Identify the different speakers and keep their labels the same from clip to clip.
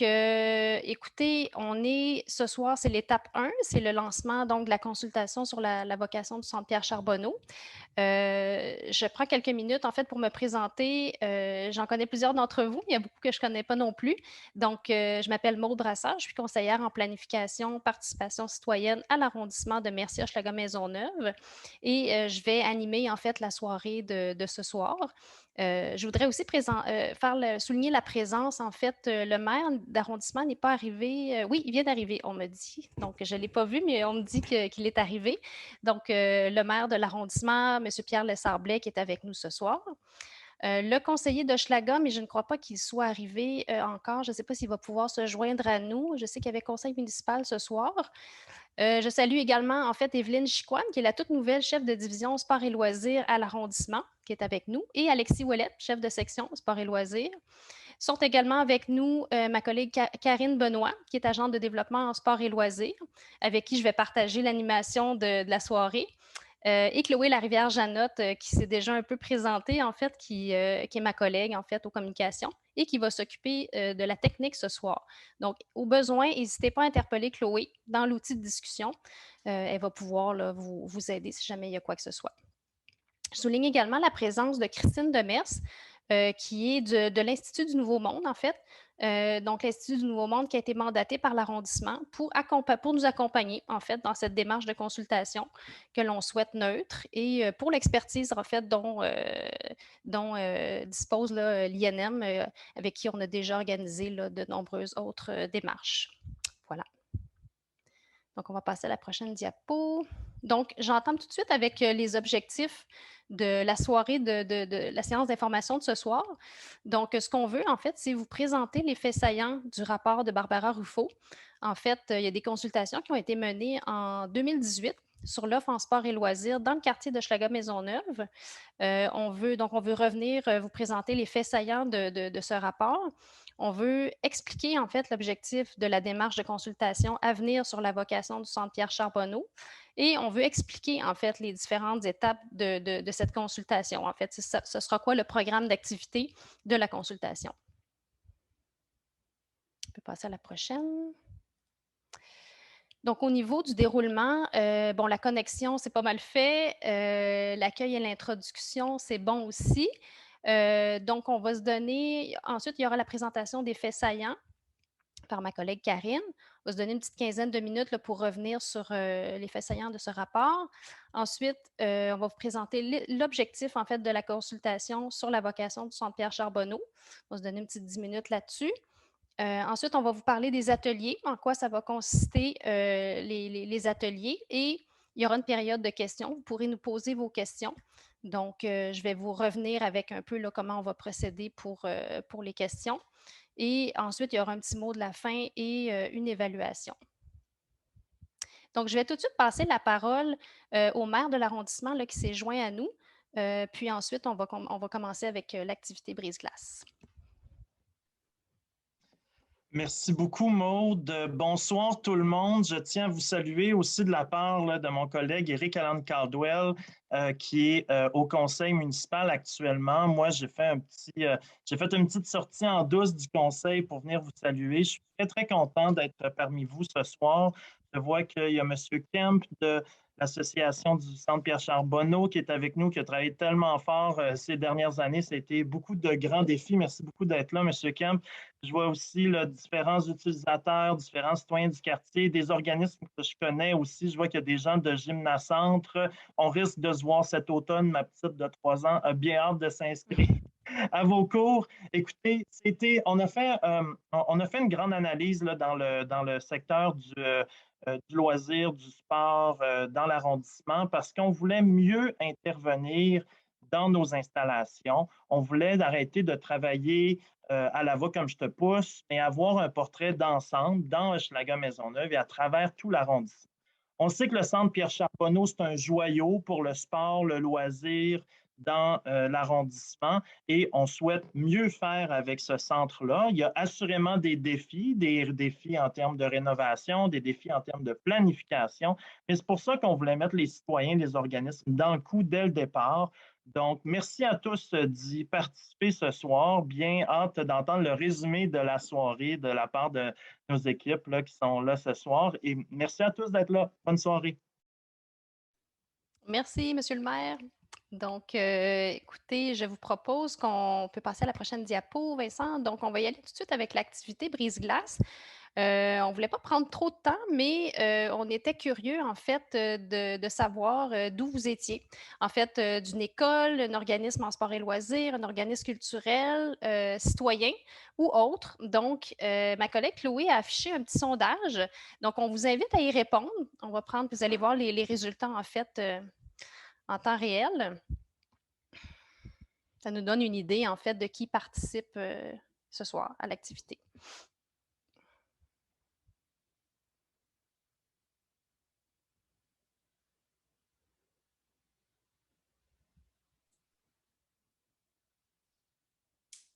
Speaker 1: Écoutez, on est ce soir, c'est l'étape 1, c'est le lancement donc de la consultation sur la vocation du Centre Pierre Charbonneau. Je prends quelques minutes en fait pour me présenter. J'en connais plusieurs d'entre vous, il y a beaucoup que je connais pas non plus. Je m'appelle Maude Brassard, je suis conseillère en planification, participation citoyenne à l'arrondissement de Mercier-Hochelaga-Maisonneuve et je vais animer en fait la soirée de ce soir. Je voudrais aussi souligner la présence. En fait, le maire d'arrondissement n'est pas arrivé. Oui, il vient d'arriver, on me dit. Donc, je ne l'ai pas vu, mais on me dit qu'il est arrivé. Le maire de l'arrondissement, M. Pierre Lessarblay, qui est avec nous ce soir. Le conseiller d'Hochelaga, mais je ne crois pas qu'il soit arrivé encore. Je ne sais pas s'il va pouvoir se joindre à nous. Je sais qu'il y avait conseil municipal ce soir. Je salue également, en fait, Evelyne Chicoine, qui est la toute nouvelle chef de division sport et loisirs à l'arrondissement, qui est avec nous, et Alexis Ouellette, chef de section sport et loisirs. Sont également avec nous ma collègue Karine Benoît, qui est agente de développement en sport et loisirs, avec qui je vais partager l'animation de la soirée. Et Chloé Larivière-Janotte, qui s'est déjà un peu présentée, en fait, qui est ma collègue, en fait, aux communications et qui va s'occuper de la technique ce soir. Donc, au besoin, n'hésitez pas à interpeller Chloé dans l'outil de discussion. Elle va pouvoir là, vous aider si jamais il y a quoi que ce soit. Je souligne également la présence de Christine Demers, qui est de l'Institut du Nouveau Monde, en fait. Donc, l'Institut du Nouveau Monde qui a été mandaté par l'arrondissement pour nous accompagner, en fait, dans cette démarche de consultation que l'on souhaite neutre et pour l'expertise, en fait, dont dispose l'INM, avec qui on a déjà organisé là, de nombreuses autres démarches. Voilà. Donc, on va passer à la prochaine diapo. Donc, j'entame tout de suite avec les objectifs de la soirée de la séance d'information de ce soir. Donc, ce qu'on veut, en fait, c'est vous présenter les faits saillants du rapport de Barbara Ruffo. En fait, il y a des consultations qui ont été menées en 2018 sur l'offre en sport et loisirs dans le quartier de Hochelaga-Maisonneuve. On veut revenir vous présenter les faits saillants de ce rapport. On veut expliquer en fait l'objectif de la démarche de consultation à venir sur la vocation du Centre Pierre Charbonneau et on veut expliquer en fait les différentes étapes de cette consultation. En fait, ce sera quoi le programme d'activité de la consultation? On peut passer à la prochaine. Donc, au niveau du déroulement, la connexion, c'est pas mal fait. L'accueil et l'introduction, c'est bon aussi. Donc, on va se donner. Ensuite, il y aura la présentation des faits saillants par ma collègue Karine. On va se donner une petite quinzaine de minutes là, pour revenir sur les faits saillants de ce rapport. Ensuite, on va vous présenter l'objectif en fait de la consultation sur la vocation du Centre Pierre Charbonneau. On va se donner une petite 10 minutes là-dessus. Ensuite, on va vous parler des ateliers, en quoi ça va consister les ateliers et il y aura une période de questions. Vous pourrez nous poser vos questions. Donc, je vais vous revenir avec un peu là, comment on va procéder pour les questions. Et ensuite, il y aura un petit mot de la fin et une évaluation. Donc, je vais tout de suite passer la parole au maire de l'arrondissement qui s'est joint à nous. Puis ensuite, on va commencer avec l'activité brise-glace.
Speaker 2: Merci beaucoup, Maude. Bonsoir tout le monde. Je tiens à vous saluer aussi de la part là, de mon collègue Éric Allan Caldwell, qui est au conseil municipal actuellement. Moi, j'ai fait une petite sortie en douce du conseil pour venir vous saluer. Je suis très, très content d'être parmi vous ce soir. Je vois qu'il y a M. Kemp de l'Association du Centre Pierre Charbonneau qui est avec nous, qui a travaillé tellement fort ces dernières années. Ça a été beaucoup de grands défis. Merci beaucoup d'être là, M. Kemp. Je vois aussi là, différents utilisateurs, différents citoyens du quartier, des organismes que je connais aussi. Je vois qu'il y a des gens de Gymnacentre. On risque de se voir cet automne. Ma petite de 3 ans a bien hâte de s'inscrire à vos cours. Écoutez, on a fait une grande analyse là, dans le secteur du loisir, du sport dans l'arrondissement parce qu'on voulait mieux intervenir dans nos installations. On voulait arrêter de travailler à la va comme je te pousse, mais avoir un portrait d'ensemble dans Hochelaga-Maisonneuve et à travers tout l'arrondissement. On sait que le Centre Pierre Charbonneau, c'est un joyau pour le sport, le loisir dans l'arrondissement et on souhaite mieux faire avec ce centre-là. Il y a assurément des défis en termes de rénovation, des défis en termes de planification, mais c'est pour ça qu'on voulait mettre les citoyens, les organismes dans le coup dès le départ Donc, merci à tous d'y participer ce soir. Bien hâte d'entendre le résumé de la soirée de la part de nos équipes là, qui sont là ce soir. Et merci à tous d'être là. Bonne soirée.
Speaker 1: Merci, Monsieur le maire. Donc, écoutez, je vous propose qu'on peut passer à la prochaine diapo, Vincent. Donc, on va y aller tout de suite avec l'activité brise-glace. On ne voulait pas prendre trop de temps, mais on était curieux, en fait, de savoir d'où vous étiez. En fait, d'une école, un organisme en sport et loisirs, un organisme culturel, citoyen ou autre. Donc, ma collègue Chloé a affiché un petit sondage. Donc, on vous invite à y répondre. On va prendre, vous allez voir les résultats, en fait, en temps réel. Ça nous donne une idée, en fait, de qui participe ce soir à l'activité.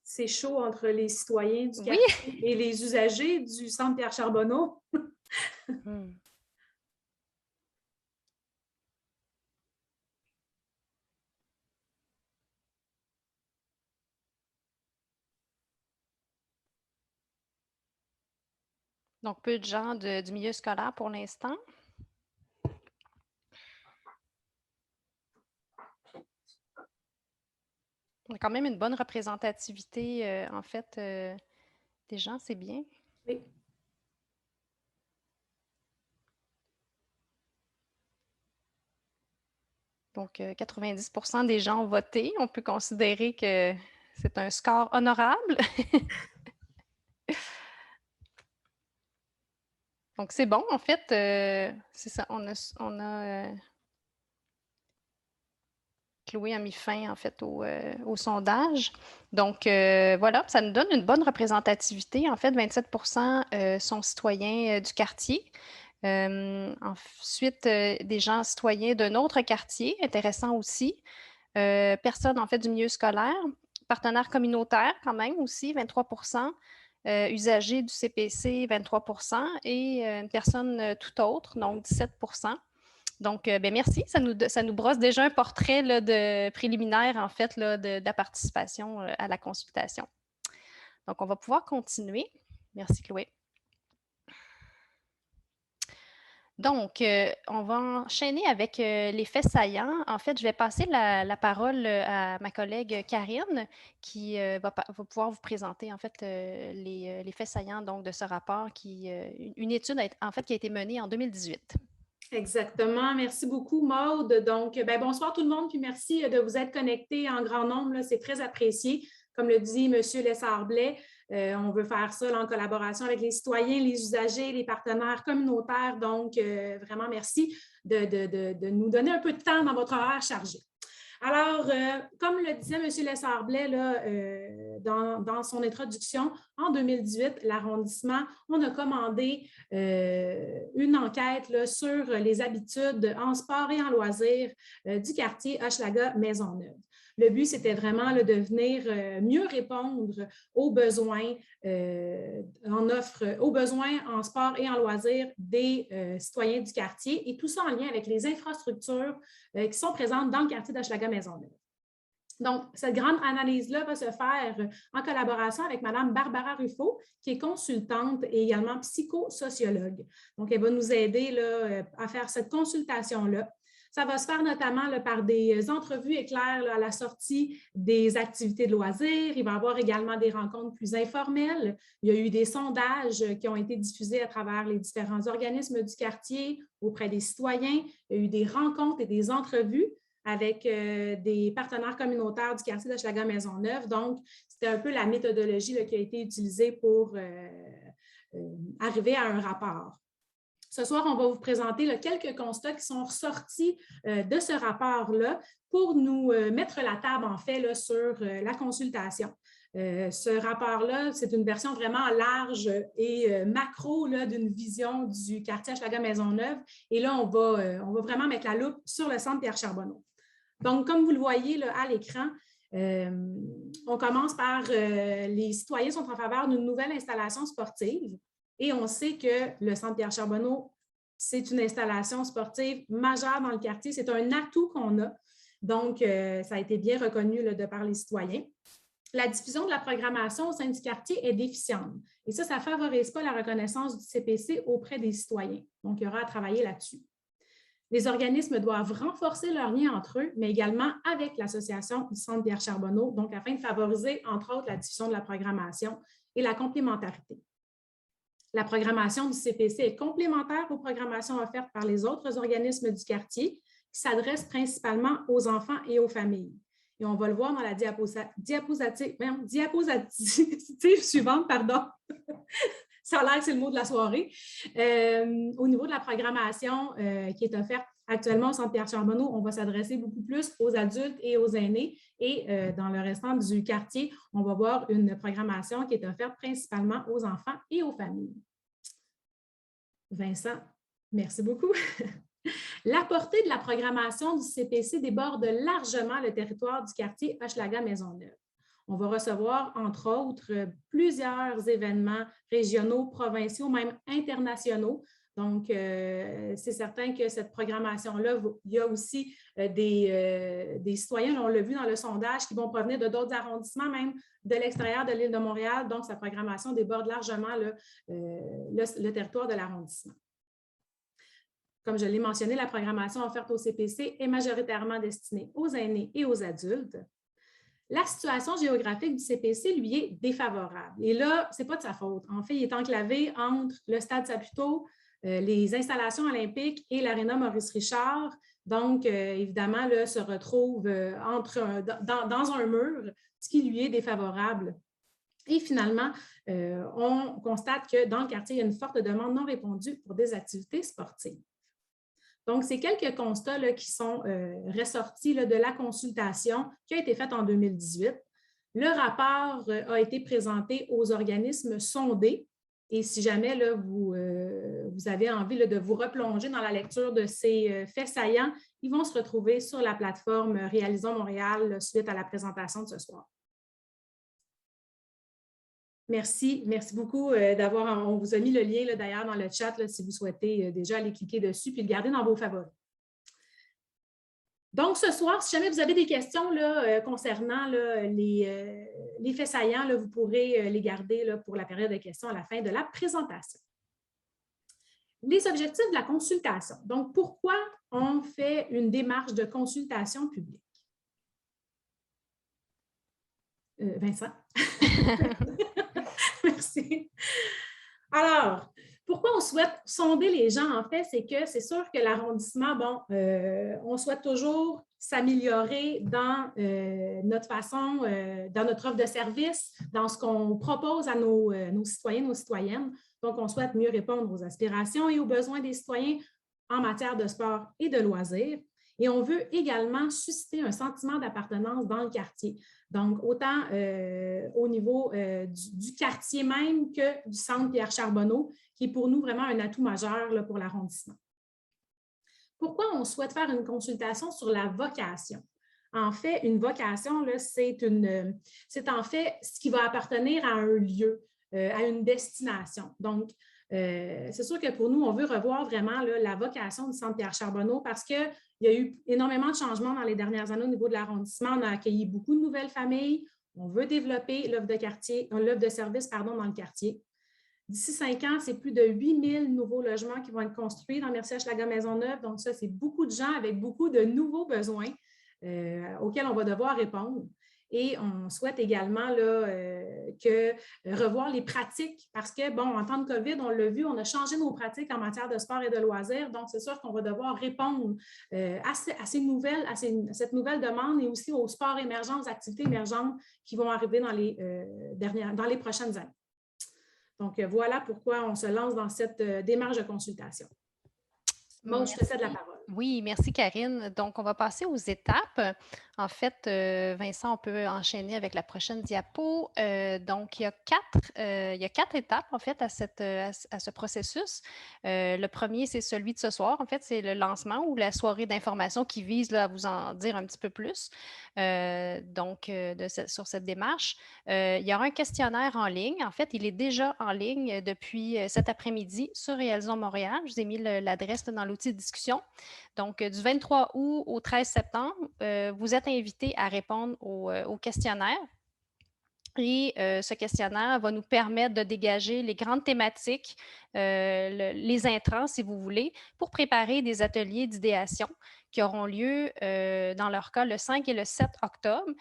Speaker 3: C'est chaud entre les citoyens du
Speaker 1: Oui.
Speaker 3: quartier et les usagers du centre Pierre Charbonneau.
Speaker 1: Donc, peu de gens du milieu scolaire pour l'instant. On a quand même une bonne représentativité, en fait, des gens, c'est bien.
Speaker 3: Oui.
Speaker 1: Donc, 90% des gens ont voté. On peut considérer que c'est un score honorable. Donc, c'est bon, en fait, c'est ça, Chloé a mis fin, en fait, au sondage. Donc, voilà, ça nous donne une bonne représentativité. En fait, 27% sont citoyens du quartier. Ensuite, des gens citoyens d'un autre quartier, intéressant aussi. Personnes, en fait, du milieu scolaire. Partenaires communautaires, quand même, aussi, 23%. Usagers du CPC, 23%. Et une personne tout autre, donc 17%. Donc, ben merci. Ça nous brosse déjà un portrait là, préliminaire, en fait, là, de la participation à la consultation. Donc, on va pouvoir continuer. Merci, Chloé. Donc, on va enchaîner avec les faits saillants. En fait, je vais passer la parole à ma collègue Karine qui va pouvoir vous présenter en fait les faits saillants donc, de ce rapport, une étude en fait, qui a été menée en 2018.
Speaker 3: Exactement. Merci beaucoup, Maude. Donc, bonsoir tout le monde, puis merci de vous être connectés en grand nombre. C'est très apprécié. Comme le dit M. Lessard-Blais, on veut faire ça là, en collaboration avec les citoyens, les usagers, les partenaires communautaires. Donc, vraiment, merci de nous donner un peu de temps dans votre horaire chargé. Alors, comme le disait M. Lessard-Blais dans son introduction, en 2018, l'arrondissement, on a commandé une enquête là, sur les habitudes en sport et en loisirs du quartier Hochelaga-Maisonneuve. Le but, c'était vraiment là, de venir mieux répondre aux besoins aux besoins en sport et en loisirs des citoyens du quartier, et tout ça en lien avec les infrastructures qui sont présentes dans le quartier d'Hochelaga-Maisonneuve. Donc, cette grande analyse-là va se faire en collaboration avec Mme Barbara Ruffo, qui est consultante et également psychosociologue. Donc, elle va nous aider là, à faire cette consultation-là. Ça va se faire notamment là, par des entrevues éclairs là, à la sortie des activités de loisirs. Il va y avoir également des rencontres plus informelles. Il y a eu des sondages qui ont été diffusés à travers les différents organismes du quartier auprès des citoyens. Il y a eu des rencontres et des entrevues avec des partenaires communautaires du quartier d'Hochelaga-Maisonneuve. Donc, c'était un peu la méthodologie là, qui a été utilisée pour arriver à un rapport. Ce soir, on va vous présenter là, quelques constats qui sont ressortis de ce rapport-là pour nous mettre la table, en fait, là, sur la consultation. Ce rapport-là, c'est une version vraiment large et macro d'une vision du quartier Hochelaga-Maisonneuve. Et là, on va vraiment mettre la loupe sur le centre Pierre Charbonneau. Donc, comme vous le voyez là, à l'écran, on commence par les citoyens sont en faveur d'une nouvelle installation sportive. Et on sait que le centre Pierre Charbonneau, c'est une installation sportive majeure dans le quartier. C'est un atout qu'on a. Donc, ça a été bien reconnu là, de par les citoyens. La diffusion de la programmation au sein du quartier est déficiente. Et ça ne favorise pas la reconnaissance du CPC auprès des citoyens. Donc, il y aura à travailler là-dessus. Les organismes doivent renforcer leurs liens entre eux, mais également avec l'association du Centre Pierre Charbonneau, donc afin de favoriser, entre autres, la diffusion de la programmation et la complémentarité. La programmation du CPC est complémentaire aux programmations offertes par les autres organismes du quartier qui s'adressent principalement aux enfants et aux familles. Et on va le voir dans la diapositive suivante, pardon. Ça a l'air que c'est le mot de la soirée. Au niveau de la programmation qui est offerte actuellement au Centre Pierre Charbonneau, on va s'adresser beaucoup plus aux adultes et aux aînés. Et dans le restant du quartier, on va voir une programmation qui est offerte principalement aux enfants et aux familles. Vincent, merci beaucoup. La portée de la programmation du CPC déborde largement le territoire du quartier Hochelaga-Maisonneuve. On va recevoir, entre autres, plusieurs événements régionaux, provinciaux, même internationaux. Donc, c'est certain que cette programmation-là, il y a aussi des citoyens, on l'a vu dans le sondage, qui vont provenir de d'autres arrondissements, même de l'extérieur de l'île de Montréal. Donc, sa programmation déborde largement le territoire de l'arrondissement. Comme je l'ai mentionné, la programmation offerte au CPC est majoritairement destinée aux aînés et aux adultes. La situation géographique du CPC, lui, est défavorable. Et là, ce n'est pas de sa faute. En fait, il est enclavé entre le Stade Saputo, les installations olympiques et l'aréna Maurice-Richard. Donc, évidemment, là, se retrouve dans un mur, ce qui lui est défavorable. Et finalement, on constate que dans le quartier, il y a une forte demande non répondue pour des activités sportives. Donc, c'est quelques constats là, qui sont ressortis là, de la consultation qui a été faite en 2018. Le rapport a été présenté aux organismes sondés. Et si jamais là, vous avez envie là, de vous replonger dans la lecture de ces faits saillants, ils vont se retrouver sur la plateforme Réalisons Montréal là, suite à la présentation de ce soir. Merci beaucoup d'avoir. On vous a mis le lien d'ailleurs dans le chat là, si vous souhaitez déjà aller cliquer dessus puis le garder dans vos favoris. Donc, ce soir, si jamais vous avez des questions là, concernant là, les faits saillants, là, vous pourrez les garder là, pour la période de questions à la fin de la présentation. Les objectifs de la consultation. Donc, pourquoi on fait une démarche de consultation publique? Vincent? Merci. Alors, pourquoi on souhaite sonder les gens, en fait, c'est que c'est sûr que l'arrondissement, bon, on souhaite toujours s'améliorer dans notre façon, dans notre offre de service, dans ce qu'on propose à nos citoyens, nos citoyennes. Donc, on souhaite mieux répondre aux aspirations et aux besoins des citoyens en matière de sport et de loisirs. Et on veut également susciter un sentiment d'appartenance dans le quartier. Donc, autant au niveau du quartier même que du Centre Pierre Charbonneau, qui est pour nous vraiment un atout majeur là, pour l'arrondissement. Pourquoi on souhaite faire une consultation sur la vocation? En fait, une vocation, c'est en fait ce qui va appartenir à un lieu, à une destination. Donc, c'est sûr que pour nous, on veut revoir vraiment là, la vocation du Centre Pierre Charbonneau parce qu'il y a eu énormément de changements dans les dernières années au niveau de l'arrondissement. On a accueilli beaucoup de nouvelles familles. On veut développer l'offre de service dans le quartier. D'ici 5 ans, c'est plus de 8000 nouveaux logements qui vont être construits dans Merci-Hochelaga-Maisonneuve. Donc, ça, c'est beaucoup de gens avec beaucoup de nouveaux besoins auxquels on va devoir répondre. Et on souhaite également là, revoir les pratiques parce que, bon, en temps de COVID, on l'a vu, on a changé nos pratiques en matière de sport et de loisirs. Donc, c'est sûr qu'on va devoir répondre à cette nouvelle demande et aussi aux sports émergents, aux activités émergentes qui vont arriver dans les prochaines années. Donc, voilà pourquoi on se lance dans cette démarche de consultation. Maud, je te cède la parole.
Speaker 1: Oui, merci Karine. Donc, on va passer aux étapes. En fait, Vincent, on peut enchaîner avec la prochaine diapo. Donc, il y a quatre étapes, en fait, à ce processus. Le premier, c'est celui de ce soir. En fait, c'est le lancement ou la soirée d'information qui vise là, à vous en dire un petit peu plus sur cette démarche. Il y aura un questionnaire en ligne. En fait, il est déjà en ligne depuis cet après-midi sur Réalisons Montréal. Je vous ai mis l'adresse dans l'outil de discussion. Donc, du 23 août au 13 septembre, vous êtes invités à répondre au questionnaire. Et ce questionnaire va nous permettre de dégager les grandes thématiques, les intrants, si vous voulez, pour préparer des ateliers d'idéation qui auront lieu, dans leur cas, le 5 et le 7 octobre.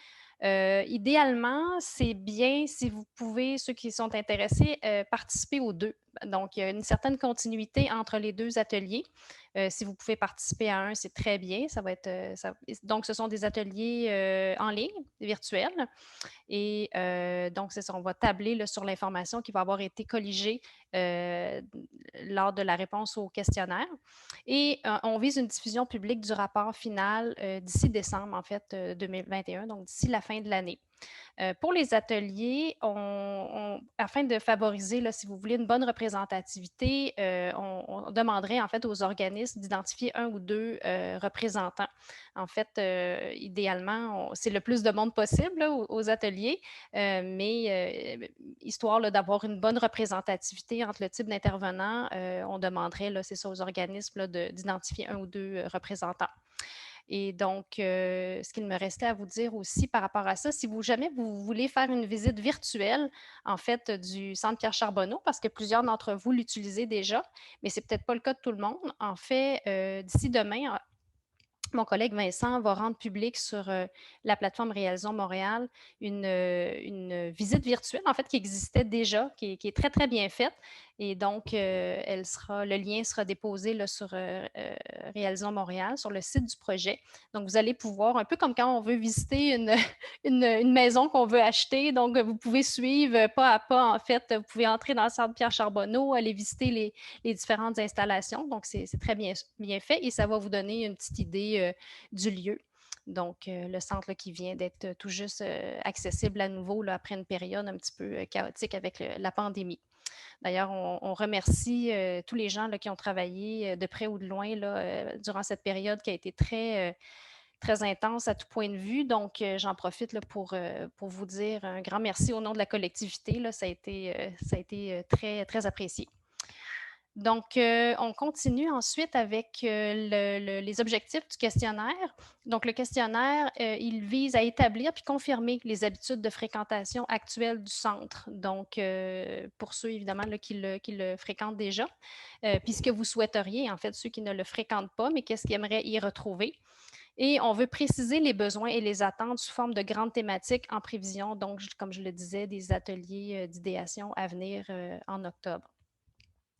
Speaker 1: Idéalement, c'est bien si vous pouvez, ceux qui sont intéressés, participer aux deux. Donc, il y a une certaine continuité entre les deux ateliers. Si vous pouvez participer à un, c'est très bien. Ça va être, donc, ce sont des ateliers en ligne, virtuels. Et donc, c'est ça, on va tabler là, sur l'information qui va avoir été colligée lors de la réponse au questionnaire. Et on vise une diffusion publique du rapport final d'ici décembre, en fait, 2021, donc d'ici la fin de l'année. Pour les ateliers, afin de favoriser, là, si vous voulez, une bonne représentativité, on demanderait en fait aux organismes d'identifier un ou deux représentants. En fait, idéalement, c'est le plus de monde possible là, aux ateliers, mais histoire d'avoir une bonne représentativité entre le type d'intervenants, on demanderait, là, c'est ça, aux organismes d'identifier un ou deux représentants. Et donc, ce qu'il me restait à vous dire aussi par rapport à ça, si jamais vous voulez faire une visite virtuelle, en fait, du Centre Pierre Charbonneau, parce que plusieurs d'entre vous l'utilisez déjà, mais ce n'est peut-être pas le cas de tout le monde. En fait, d'ici demain, mon collègue Vincent va rendre public sur la plateforme Réalisons Montréal une visite virtuelle, en fait, qui existait déjà, qui est très, très bien faite. Et donc, le lien sera déposé là, sur Réalisons Montréal, sur le site du projet. Donc, vous allez pouvoir, un peu comme quand on veut visiter une maison qu'on veut acheter, donc vous pouvez suivre pas à pas, en fait, vous pouvez entrer dans le centre Pierre Charbonneau, aller visiter les différentes installations. Donc, c'est très bien fait et ça va vous donner une petite idée du lieu. Donc, le centre là, qui vient d'être tout juste accessible à nouveau là, après une période un petit peu chaotique avec la pandémie. D'ailleurs, on remercie tous les gens là, qui ont travaillé de près ou de loin là, durant cette période qui a été très intense à tout point de vue. Donc, j'en profite là, pour vous dire un grand merci au nom de la collectivité. Là, ça a été très, très apprécié. Donc, on continue ensuite avec les objectifs du questionnaire. Donc, le questionnaire, il vise à établir puis confirmer les habitudes de fréquentation actuelles du centre. Donc, pour ceux, évidemment, là, qui le fréquentent déjà, puis ce que vous souhaiteriez, en fait, ceux qui ne le fréquentent pas, mais qu'est-ce qu'ils aimeraient y retrouver. Et on veut préciser les besoins et les attentes sous forme de grandes thématiques en prévision, donc, comme je le disais, des ateliers d'idéation à venir en octobre.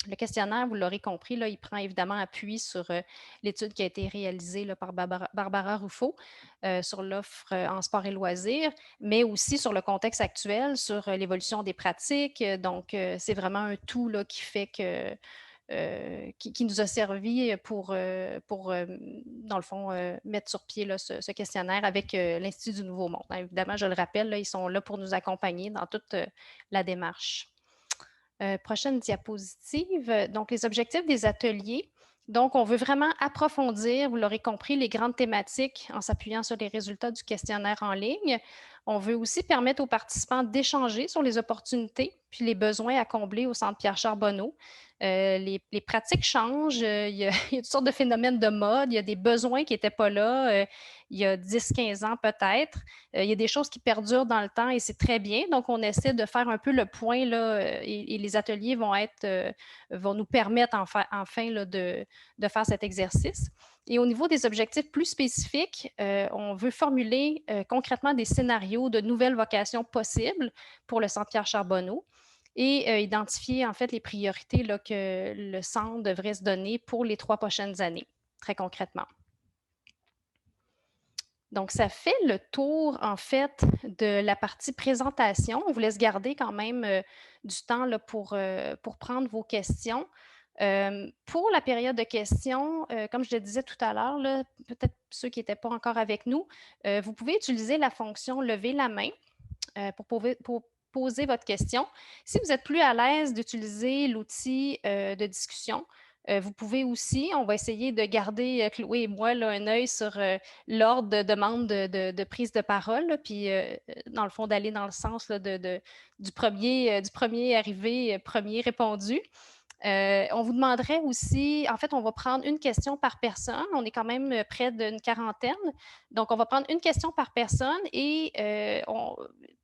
Speaker 1: Le questionnaire, vous l'aurez compris, là, il prend évidemment appui sur l'étude qui a été réalisée là, par Barbara Ruffo sur l'offre en sport et loisirs, mais aussi sur le contexte actuel, sur l'évolution des pratiques. Donc, c'est vraiment un tout là, qui fait que qui nous a servi pour dans le fond, mettre sur pied là, ce questionnaire avec l'Institut du Nouveau Monde. Évidemment, je le rappelle, là, ils sont là pour nous accompagner dans toute la démarche. Prochaine diapositive. Donc, les objectifs des ateliers. Donc, on veut vraiment approfondir, vous l'aurez compris, les grandes thématiques en s'appuyant sur les résultats du questionnaire en ligne. On veut aussi permettre aux participants d'échanger sur les opportunités puis les besoins à combler au Centre Pierre Charbonneau. Les pratiques changent, il y a toutes sortes de phénomènes de mode, il y a des besoins qui n'étaient pas là il y a 10-15 ans peut-être. Il y a des choses qui perdurent dans le temps et c'est très bien. Donc, on essaie de faire un peu le point là, et les ateliers vont nous permettre enfin là, de faire cet exercice. Et au niveau des objectifs plus spécifiques, on veut formuler concrètement des scénarios de nouvelles vocations possibles pour le Centre Pierre Charbonneau et identifier en fait les priorités là, que le centre devrait se donner pour les 3 prochaines années, très concrètement. Donc, ça fait le tour, en fait, de la partie présentation. On vous laisse garder quand même du temps là, pour prendre vos questions. Pour la période de questions, comme je le disais tout à l'heure, peut-être ceux qui n'étaient pas encore avec nous, vous pouvez utiliser la fonction « Lever la main » pour poser votre question. Si vous êtes plus à l'aise d'utiliser l'outil de discussion, vous pouvez aussi, on va essayer de garder, Chloé et moi, là, un œil sur l'ordre de demande de prise de parole, là, puis dans le fond, d'aller dans le sens là, du premier arrivé, premier répondu. On vous demanderait aussi, en fait, on va prendre une question par personne. On est quand même près d'une quarantaine. Donc, on va prendre une question par personne et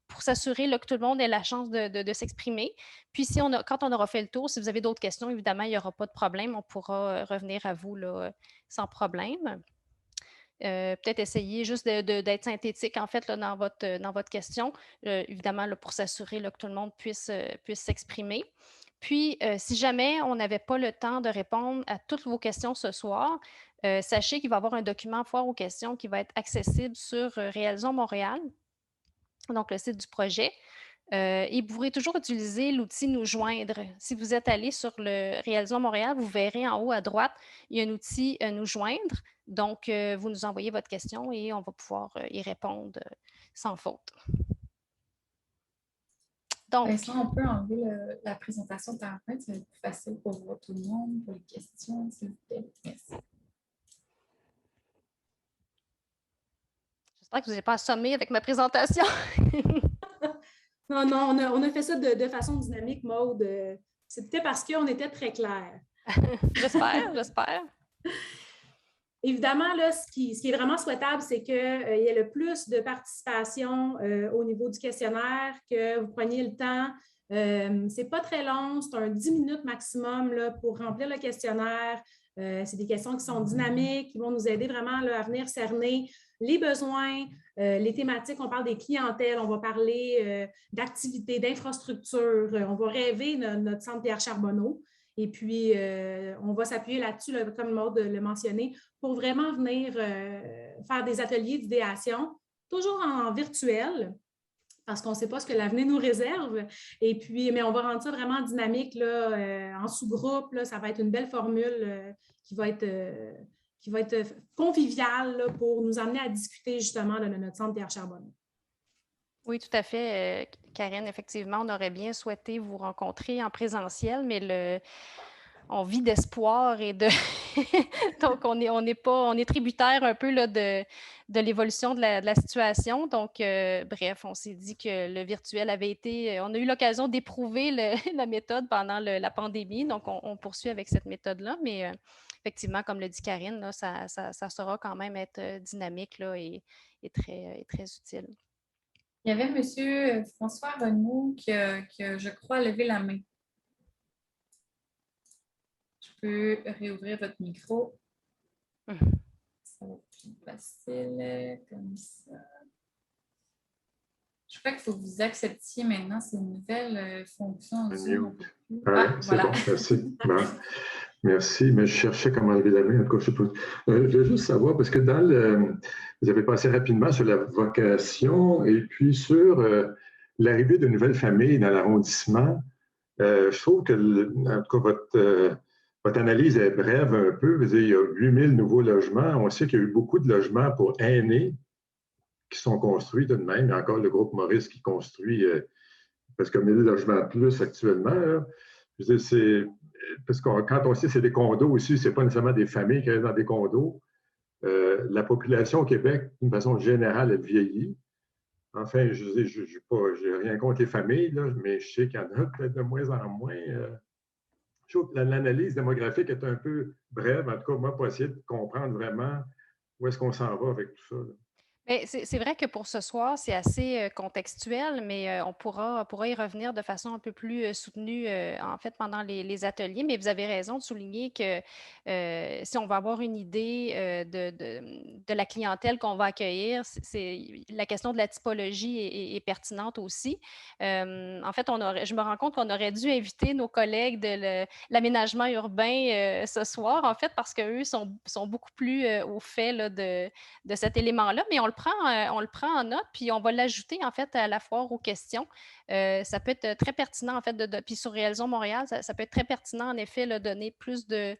Speaker 1: pour s'assurer que tout le monde ait la chance de s'exprimer. Puis, quand on aura fait le tour, si vous avez d'autres questions, évidemment, il n'y aura pas de problème. On pourra revenir à vous là, sans problème. Peut-être essayer juste d'être synthétique, en fait, là, dans votre question, évidemment, là, pour s'assurer que tout le monde puisse s'exprimer. Puis, si jamais on n'avait pas le temps de répondre à toutes vos questions ce soir, sachez qu'il va y avoir un document foire aux questions qui va être accessible sur Réalisons Montréal, donc le site du projet. Et vous pourrez toujours utiliser l'outil Nous joindre. Si vous êtes allé sur le Réalisons Montréal, vous verrez en haut à droite, il y a un outil Nous joindre. Donc, vous nous envoyez votre question et on va pouvoir y répondre sans faute. Donc,
Speaker 4: Vincent, on peut enlever la présentation PowerPoint, ça va être plus facile pour voir tout le monde, pour les questions, s'il vous plaît. Merci.
Speaker 1: J'espère que vous n'êtes pas assommé avec ma présentation.
Speaker 3: Non, on a fait ça de façon dynamique, Maude. C'est peut-être parce qu'on était très clair.
Speaker 1: J'espère.
Speaker 3: Évidemment, là, ce qui est vraiment souhaitable, c'est qu'il y ait le plus de participation au niveau du questionnaire, que vous preniez le temps. C'est pas très long, c'est un 10 minutes maximum là, pour remplir le questionnaire. C'est des questions qui sont dynamiques, qui vont nous aider vraiment là, à venir cerner les besoins, les thématiques. On parle des clientèles, on va parler d'activités, d'infrastructures, on va rêver notre centre Pierre Charbonneau. Et puis, on va s'appuyer là-dessus, là, comme Maude l'a mentionné, pour vraiment venir faire des ateliers d'idéation, toujours en virtuel, parce qu'on ne sait pas ce que l'avenir nous réserve. Et puis, mais on va rendre ça vraiment dynamique, là, en sous-groupe. Là, ça va être une belle formule qui va être conviviale là, pour nous amener à discuter justement de notre centre Pierre Charbonneau.
Speaker 1: Oui, tout à fait, Karine. Effectivement, on aurait bien souhaité vous rencontrer en présentiel, mais on vit d'espoir et de donc on est tributaire un peu là, de l'évolution de la situation. Donc, bref, on s'est dit que le virtuel avait été. On a eu l'occasion d'éprouver la méthode pendant la pandémie. Donc, on poursuit avec cette méthode-là, mais effectivement, comme le dit Karine, là, ça saura quand même être dynamique là, et très utile.
Speaker 4: Il y avait M. François Renaud qui a, je crois, levé la main. Je peux réouvrir votre micro. Ça va être plus facile comme ça. Je crois qu'il faut que vous acceptiez maintenant ces nouvelles fonctions.
Speaker 5: Voilà. C'est bon, merci. Bon. Merci, mais je cherchais comment lever la main. En tout cas, je ne sais pas. Je voulais juste savoir, parce que vous avez passé rapidement sur la vocation et puis sur l'arrivée de nouvelles familles dans l'arrondissement. Je trouve que, en tout cas, votre analyse est brève un peu. Vous dire, il y a 8000 nouveaux logements. On sait qu'il y a eu beaucoup de logements pour aînés qui sont construits tout de même. Il y a encore le groupe Maurice qui construit presque 1000 logements de plus actuellement. Là. Je veux dire, parce que quand on sait que c'est des condos aussi, ce n'est pas nécessairement des familles qui restent dans des condos. La population au Québec, d'une façon générale, elle vieillit. Enfin, je n'ai rien contre les familles, là, mais je sais qu'il y en a peut-être de moins en moins. Je trouve que l'analyse démographique est un peu brève. En tout cas, moi, pour essayer de comprendre vraiment où est-ce qu'on s'en va avec tout ça. Là.
Speaker 1: C'est vrai que pour ce soir, c'est assez contextuel, mais on pourra y revenir de façon un peu plus soutenue, en fait, pendant les ateliers. Mais vous avez raison de souligner que si on va avoir une idée de la clientèle qu'on va accueillir, la question de la typologie est pertinente aussi. En fait, je me rends compte qu'on aurait dû inviter nos collègues de l'aménagement urbain ce soir, en fait, parce qu'eux sont beaucoup plus au fait là, de cet élément-là, mais on le prend en note, puis on va l'ajouter en fait à la foire aux questions. Ça peut être très pertinent en fait, puis sur Réalisons Montréal, ça peut être très pertinent en effet de donner plus de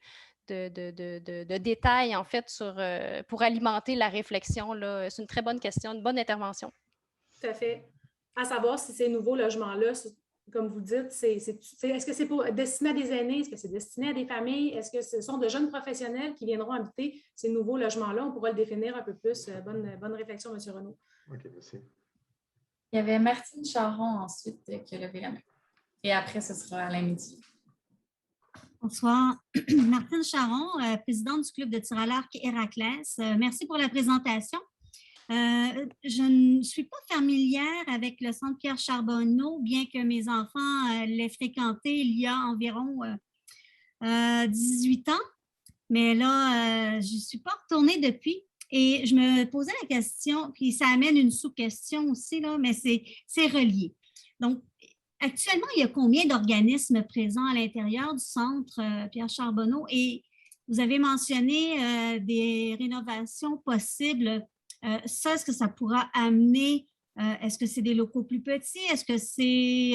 Speaker 1: détails en fait pour alimenter la réflexion. Là. C'est une très bonne question, une bonne intervention.
Speaker 3: Tout à fait. À savoir si ces nouveaux logements-là, comme vous dites, est-ce que c'est destiné à des aînés? Est-ce que c'est destiné à des familles? Est-ce que ce sont de jeunes professionnels qui viendront habiter ces nouveaux logements-là? On pourra le définir un peu plus. Bonne réflexion, M. Renaud.
Speaker 5: OK, merci.
Speaker 4: Il y avait Martine Charon ensuite qui a levé la main. Et après, ce sera Alain Midi.
Speaker 6: Bonsoir. Martine Charon, présidente du club de tir à l'arc Héraclès. Merci pour la présentation. Je ne suis pas familière avec le centre Pierre Charbonneau, bien que mes enfants l'aient fréquenté il y a environ 18 ans. Mais là, je ne suis pas retournée depuis. Et je me posais la question, puis ça amène une sous-question aussi, là, mais c'est relié. Donc, actuellement, il y a combien d'organismes présents à l'intérieur du centre Pierre Charbonneau? Et vous avez mentionné des rénovations possibles. Ça, est-ce que ça pourra amener, est-ce que c'est des locaux plus petits? Est-ce que c'est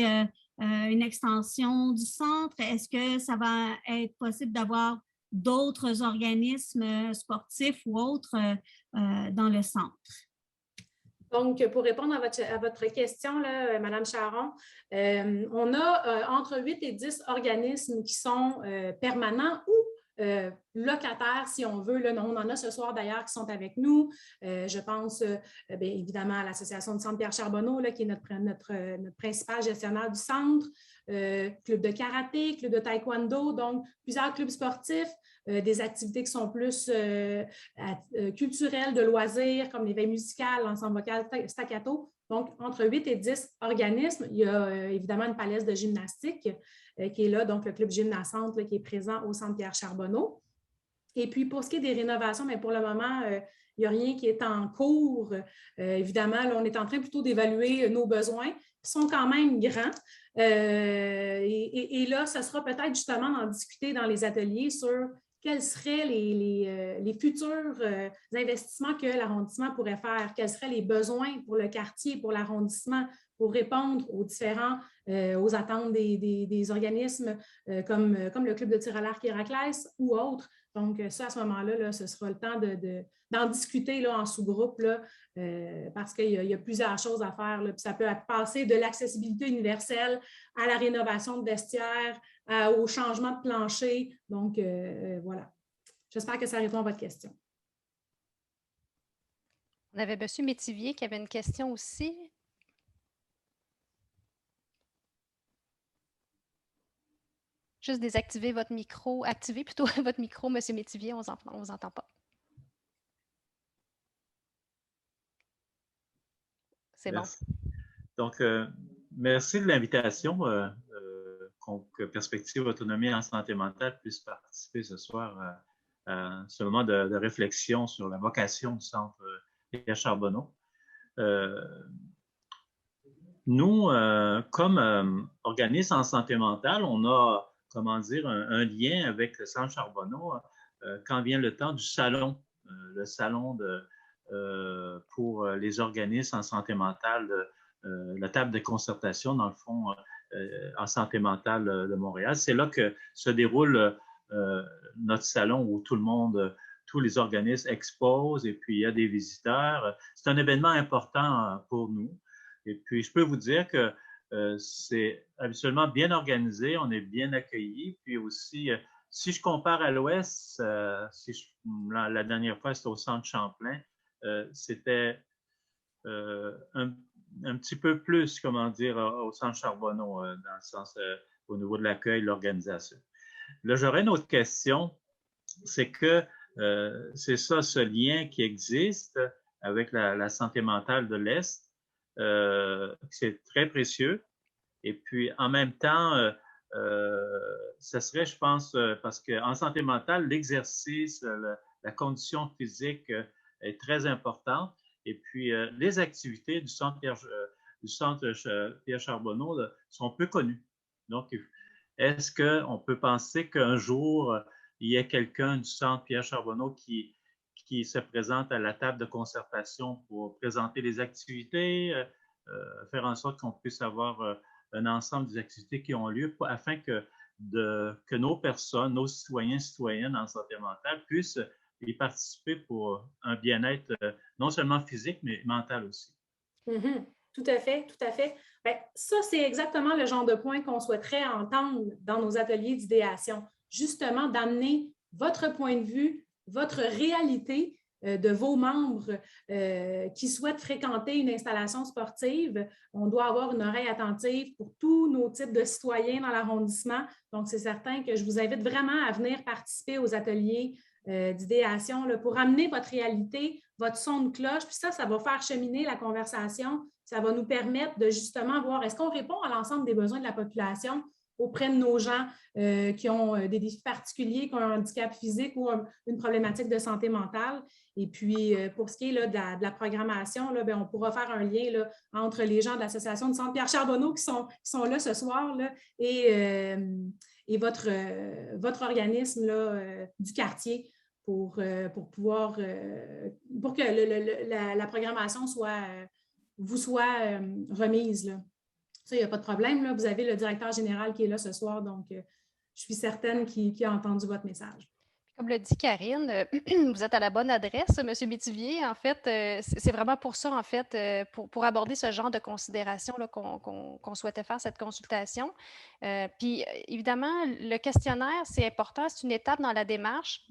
Speaker 6: une extension du centre? Est-ce que ça va être possible d'avoir d'autres organismes sportifs ou autres dans le centre?
Speaker 3: Donc, pour répondre à votre question, là, Mme Charon, on a entre 8 et 10 organismes qui sont permanents ou locataires, si on veut. Là, on en a ce soir d'ailleurs qui sont avec nous. Je pense bien évidemment à l'Association du centre Pierre Charbonneau, là, qui est notre principal gestionnaire du centre, club de karaté, club de taekwondo, donc plusieurs clubs sportifs, des activités qui sont plus culturelles, de loisirs, comme l'éveil musical, l'ensemble vocal staccato. Donc, entre 8 et 10 organismes. Il y a évidemment une palette de gymnastique qui est là, donc le club Gymnacentre qui est présent au centre Pierre Charbonneau. Et puis, pour ce qui est des rénovations, mais pour le moment, il n'y a rien qui est en cours. Évidemment, là, on est en train plutôt d'évaluer nos besoins, qui sont quand même grands. Et là, ce sera peut-être justement d'en discuter dans les ateliers sur quels seraient les futurs investissements que l'arrondissement pourrait faire, quels seraient les besoins pour le quartier, pour l'arrondissement, pour répondre aux différents, aux attentes des organismes comme le club de tir à l'arc Héraclès ou autres. Donc, ça, à ce moment-là, là, ce sera le temps d'en discuter là, en sous-groupe là, parce qu'il y a plusieurs choses à faire. Là, puis ça peut passer de l'accessibilité universelle à la rénovation de vestiaires, au changement de plancher. Donc, voilà. J'espère que ça répond à votre question.
Speaker 1: On avait M. Métivier qui avait une question aussi. Juste désactiver votre micro. Activez plutôt votre micro, M. Métivier, on ne vous entend pas. C'est bon.
Speaker 7: Donc, merci de l'invitation. Que Perspective Autonomie en santé mentale puisse participer ce soir à ce moment de réflexion sur la vocation du centre Pierre Charbonneau. Nous, comme organisme en santé mentale, on a, comment dire, un lien avec le centre Charbonneau quand vient le temps du salon, le salon pour les organismes en santé mentale, la table de concertation, dans le fond, en santé mentale de Montréal. C'est là que se déroule notre salon où tout le monde, tous les organismes exposent et puis il y a des visiteurs. C'est un événement important pour nous. Et puis, je peux vous dire que c'est habituellement bien organisé, on est bien accueillis. Puis aussi, si je compare à l'Ouest, la dernière fois, c'était au Centre Champlain, c'était un petit peu plus, comment dire, au centre Charbonneau, dans le sens au niveau de l'accueil, de l'organisation. Là, j'aurais une autre question, c'est que c'est ça, ce lien qui existe avec la santé mentale de l'Est, c'est très précieux. Et puis, en même temps, ce serait, je pense, parce qu'en santé mentale, l'exercice, la condition physique est très importante. Et puis, les activités du centre Pierre Charbonneau là, sont peu connues. Donc, est-ce qu'on peut penser qu'un jour, il y ait quelqu'un du centre Pierre Charbonneau qui se présente à la table de concertation pour présenter les activités, faire en sorte qu'on puisse avoir un ensemble des activités qui ont lieu afin que nos personnes, nos citoyennes en santé mentale puissent y participer pour un bien-être non seulement physique, mais mental aussi.
Speaker 3: Mm-hmm. Tout à fait, tout à fait. Bien, ça, c'est exactement le genre de point qu'on souhaiterait entendre dans nos ateliers d'idéation. Justement, d'amener votre point de vue, votre réalité de vos membres qui souhaitent fréquenter une installation sportive. On doit avoir une oreille attentive pour tous nos types de citoyens dans l'arrondissement. Donc, c'est certain que je vous invite vraiment à venir participer aux ateliers d'idéation pour amener votre réalité, votre son de cloche, puis ça va faire cheminer la conversation. Ça va nous permettre de justement voir est-ce qu'on répond à l'ensemble des besoins de la population auprès de nos gens qui ont des défis particuliers, qui ont un handicap physique ou une problématique de santé mentale. Et puis, pour ce qui est là, de la programmation, là, on pourra faire un lien là, entre les gens de l'Association du Centre Pierre Charbonneau qui sont là ce soir là, et votre organisme là, du quartier pour pouvoir pour que la programmation vous soit remise. Là. Ça, il n'y a pas de problème. Là. Vous avez le directeur général qui est là ce soir, donc je suis certaine qu'il a entendu votre message.
Speaker 1: Comme le dit Karine, vous êtes à la bonne adresse, M. Métivier. En fait, c'est vraiment pour ça, en fait, pour aborder ce genre de considération qu'on souhaitait faire cette consultation. Puis, évidemment, le questionnaire, c'est important, c'est une étape dans la démarche.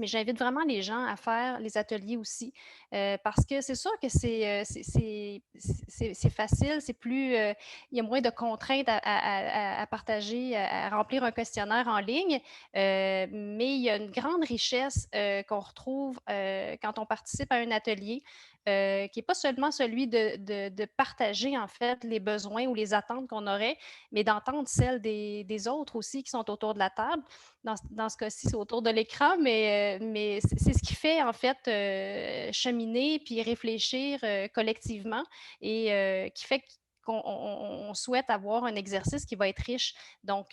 Speaker 1: Mais j'invite vraiment les gens à faire les ateliers aussi, parce que c'est sûr que c'est facile, c'est plus, il y a moins de contraintes à partager, à remplir un questionnaire en ligne, mais il y a une grande richesse qu'on retrouve quand on participe à un atelier. Qui n'est pas seulement celui de partager en fait les besoins ou les attentes qu'on aurait, mais d'entendre celles des autres aussi qui sont autour de la table. Dans ce cas-ci, c'est autour de l'écran, mais c'est ce qui fait en fait cheminer puis réfléchir collectivement et qui fait qu'on souhaite avoir un exercice qui va être riche. Donc,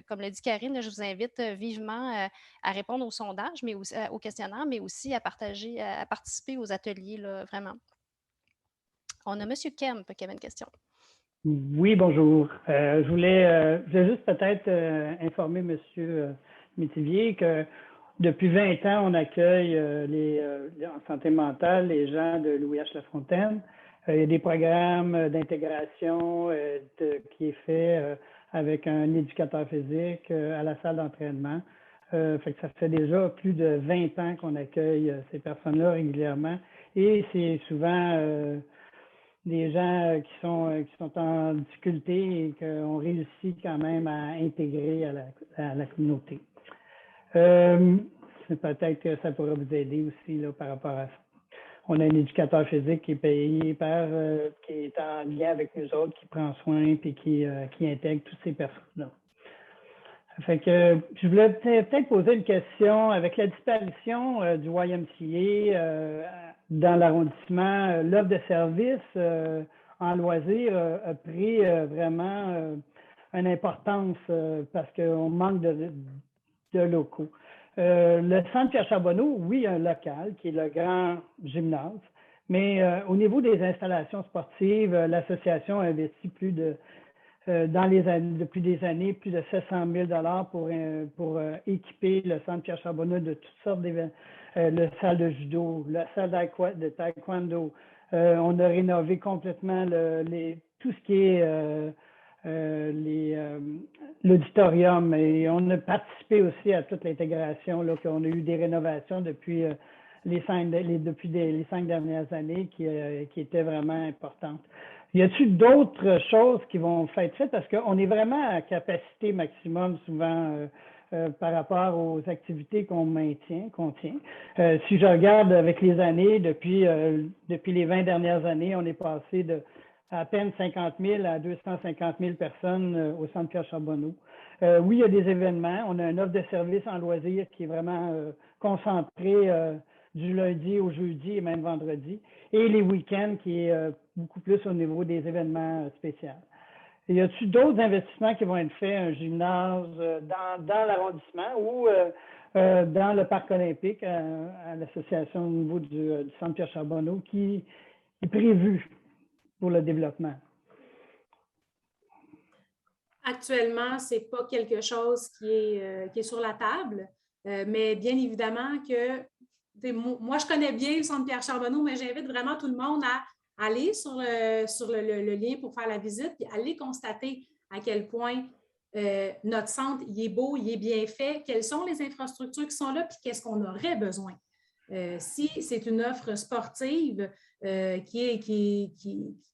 Speaker 1: comme le dit Karine, je vous invite vivement à répondre au sondage, mais aussi au questionnaire, mais aussi à partager, à participer aux ateliers, là, vraiment. On a M. Kemp qui avait une question.
Speaker 8: Oui, bonjour. Je voulais juste peut-être informer M. Métivier que depuis 20 ans, on accueille en santé mentale les gens de Louis H. Lafontaine. Il y a des programmes d'intégration qui est fait avec un éducateur physique à la salle d'entraînement. Fait que ça fait déjà plus de 20 ans qu'on accueille ces personnes-là régulièrement. Et c'est souvent des gens qui sont en difficulté et qu'on réussit quand même à intégrer à la communauté. Peut-être que ça pourra vous aider aussi là, par rapport à ça. On a un éducateur physique qui est payé qui est en lien avec nous autres, qui prend soin et qui intègre toutes ces personnes-là. Fait que je voulais peut-être poser une question. Avec la disparition du YMCA dans l'arrondissement, l'offre de services en loisirs a pris vraiment une importance parce qu'on manque de locaux. Le centre Pierre Charbonneau, oui, un local qui est le grand gymnase, mais au niveau des installations sportives, l'association a investi depuis des années, plus de 700 000 $ pour équiper le centre Pierre Charbonneau de toutes sortes d'événements, la salle de judo, la salle de taekwondo. On a rénové complètement tout ce qui est l'auditorium et on a participé aussi à toute l'intégration. On a eu des rénovations depuis les 5 dernières années qui étaient vraiment importantes. Y a-t-il d'autres choses qui vont être faites? Parce qu'on est vraiment à capacité maximum souvent par rapport aux activités qu'on tient. Si je regarde avec les années, depuis les 20 dernières années, on est passé de à peine 50 000 à 250 000 personnes au centre Pierre Charbonneau. Oui, il y a des événements. On a une offre de services en loisirs qui est vraiment concentrée du lundi au jeudi et même vendredi. Et les week-ends qui est beaucoup plus au niveau des événements spéciaux. Y a-t-il d'autres investissements qui vont être faits, un gymnase dans l'arrondissement ou dans le parc olympique à l'association au niveau du centre Pierre Charbonneau qui est prévu pour le développement?
Speaker 3: Actuellement, ce n'est pas quelque chose qui est sur la table, mais bien évidemment que moi, je connais bien le centre Pierre Charbonneau, mais j'invite vraiment tout le monde à aller sur le lien pour faire la visite et aller constater à quel point notre centre il est beau, il est bien fait, quelles sont les infrastructures qui sont là, puis qu'est-ce qu'on aurait besoin. Si c'est une offre sportive qui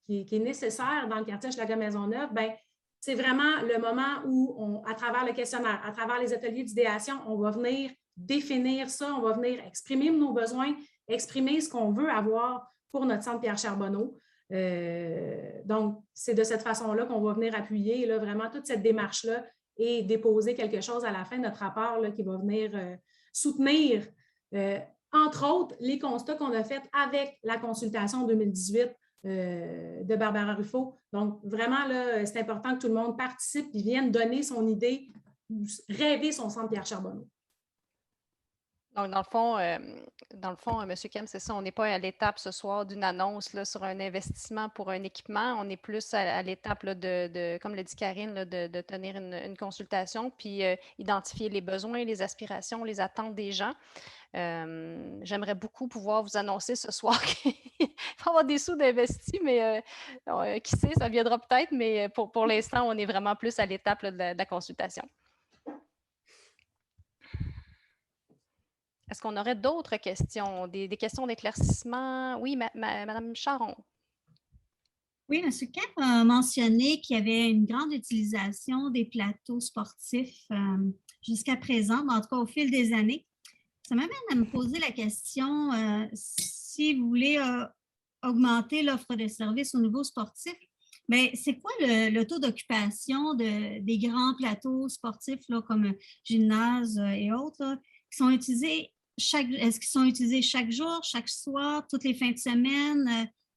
Speaker 3: est nécessaire dans le quartier Hochelaga-Maisonneuve, bien, c'est vraiment le moment où, à travers le questionnaire, à travers les ateliers d'idéation, on va venir définir ça, on va venir exprimer nos besoins, exprimer ce qu'on veut avoir pour notre centre Pierre Charbonneau. Donc, c'est de cette façon-là qu'on va venir appuyer là, vraiment toute cette démarche-là et déposer quelque chose à la fin de notre rapport là, qui va venir soutenir, entre autres, les constats qu'on a faits avec la consultation 2018 de Barbara Ruffo. Donc, vraiment, là, c'est important que tout le monde participe et vienne donner son idée, rêver son centre Pierre Charbonneau.
Speaker 1: Donc, dans le fond, M. Kem, c'est ça, on n'est pas à l'étape ce soir d'une annonce là, sur un investissement pour un équipement. On est plus à l'étape là, comme le dit Karine, là, de tenir une consultation, puis identifier les besoins, les aspirations, les attentes des gens. J'aimerais beaucoup pouvoir vous annoncer ce soir qu'il va y avoir des sous d'investis, mais qui sait, ça viendra peut-être, mais pour l'instant, on est vraiment plus à l'étape là, de la consultation. Est-ce qu'on aurait d'autres questions, des questions d'éclaircissement? Oui, Madame Charon.
Speaker 6: Oui, M. Kemp a mentionné qu'il y avait une grande utilisation des plateaux sportifs jusqu'à présent, mais en tout cas au fil des années. Ça m'amène à me poser la question, si vous voulez augmenter l'offre de services au niveau sportif, mais c'est quoi le taux d'occupation des grands plateaux sportifs là, comme gymnase et autres là, qui sont utilisés est-ce qu'ils sont utilisés chaque jour, chaque soir, toutes les fins de semaine?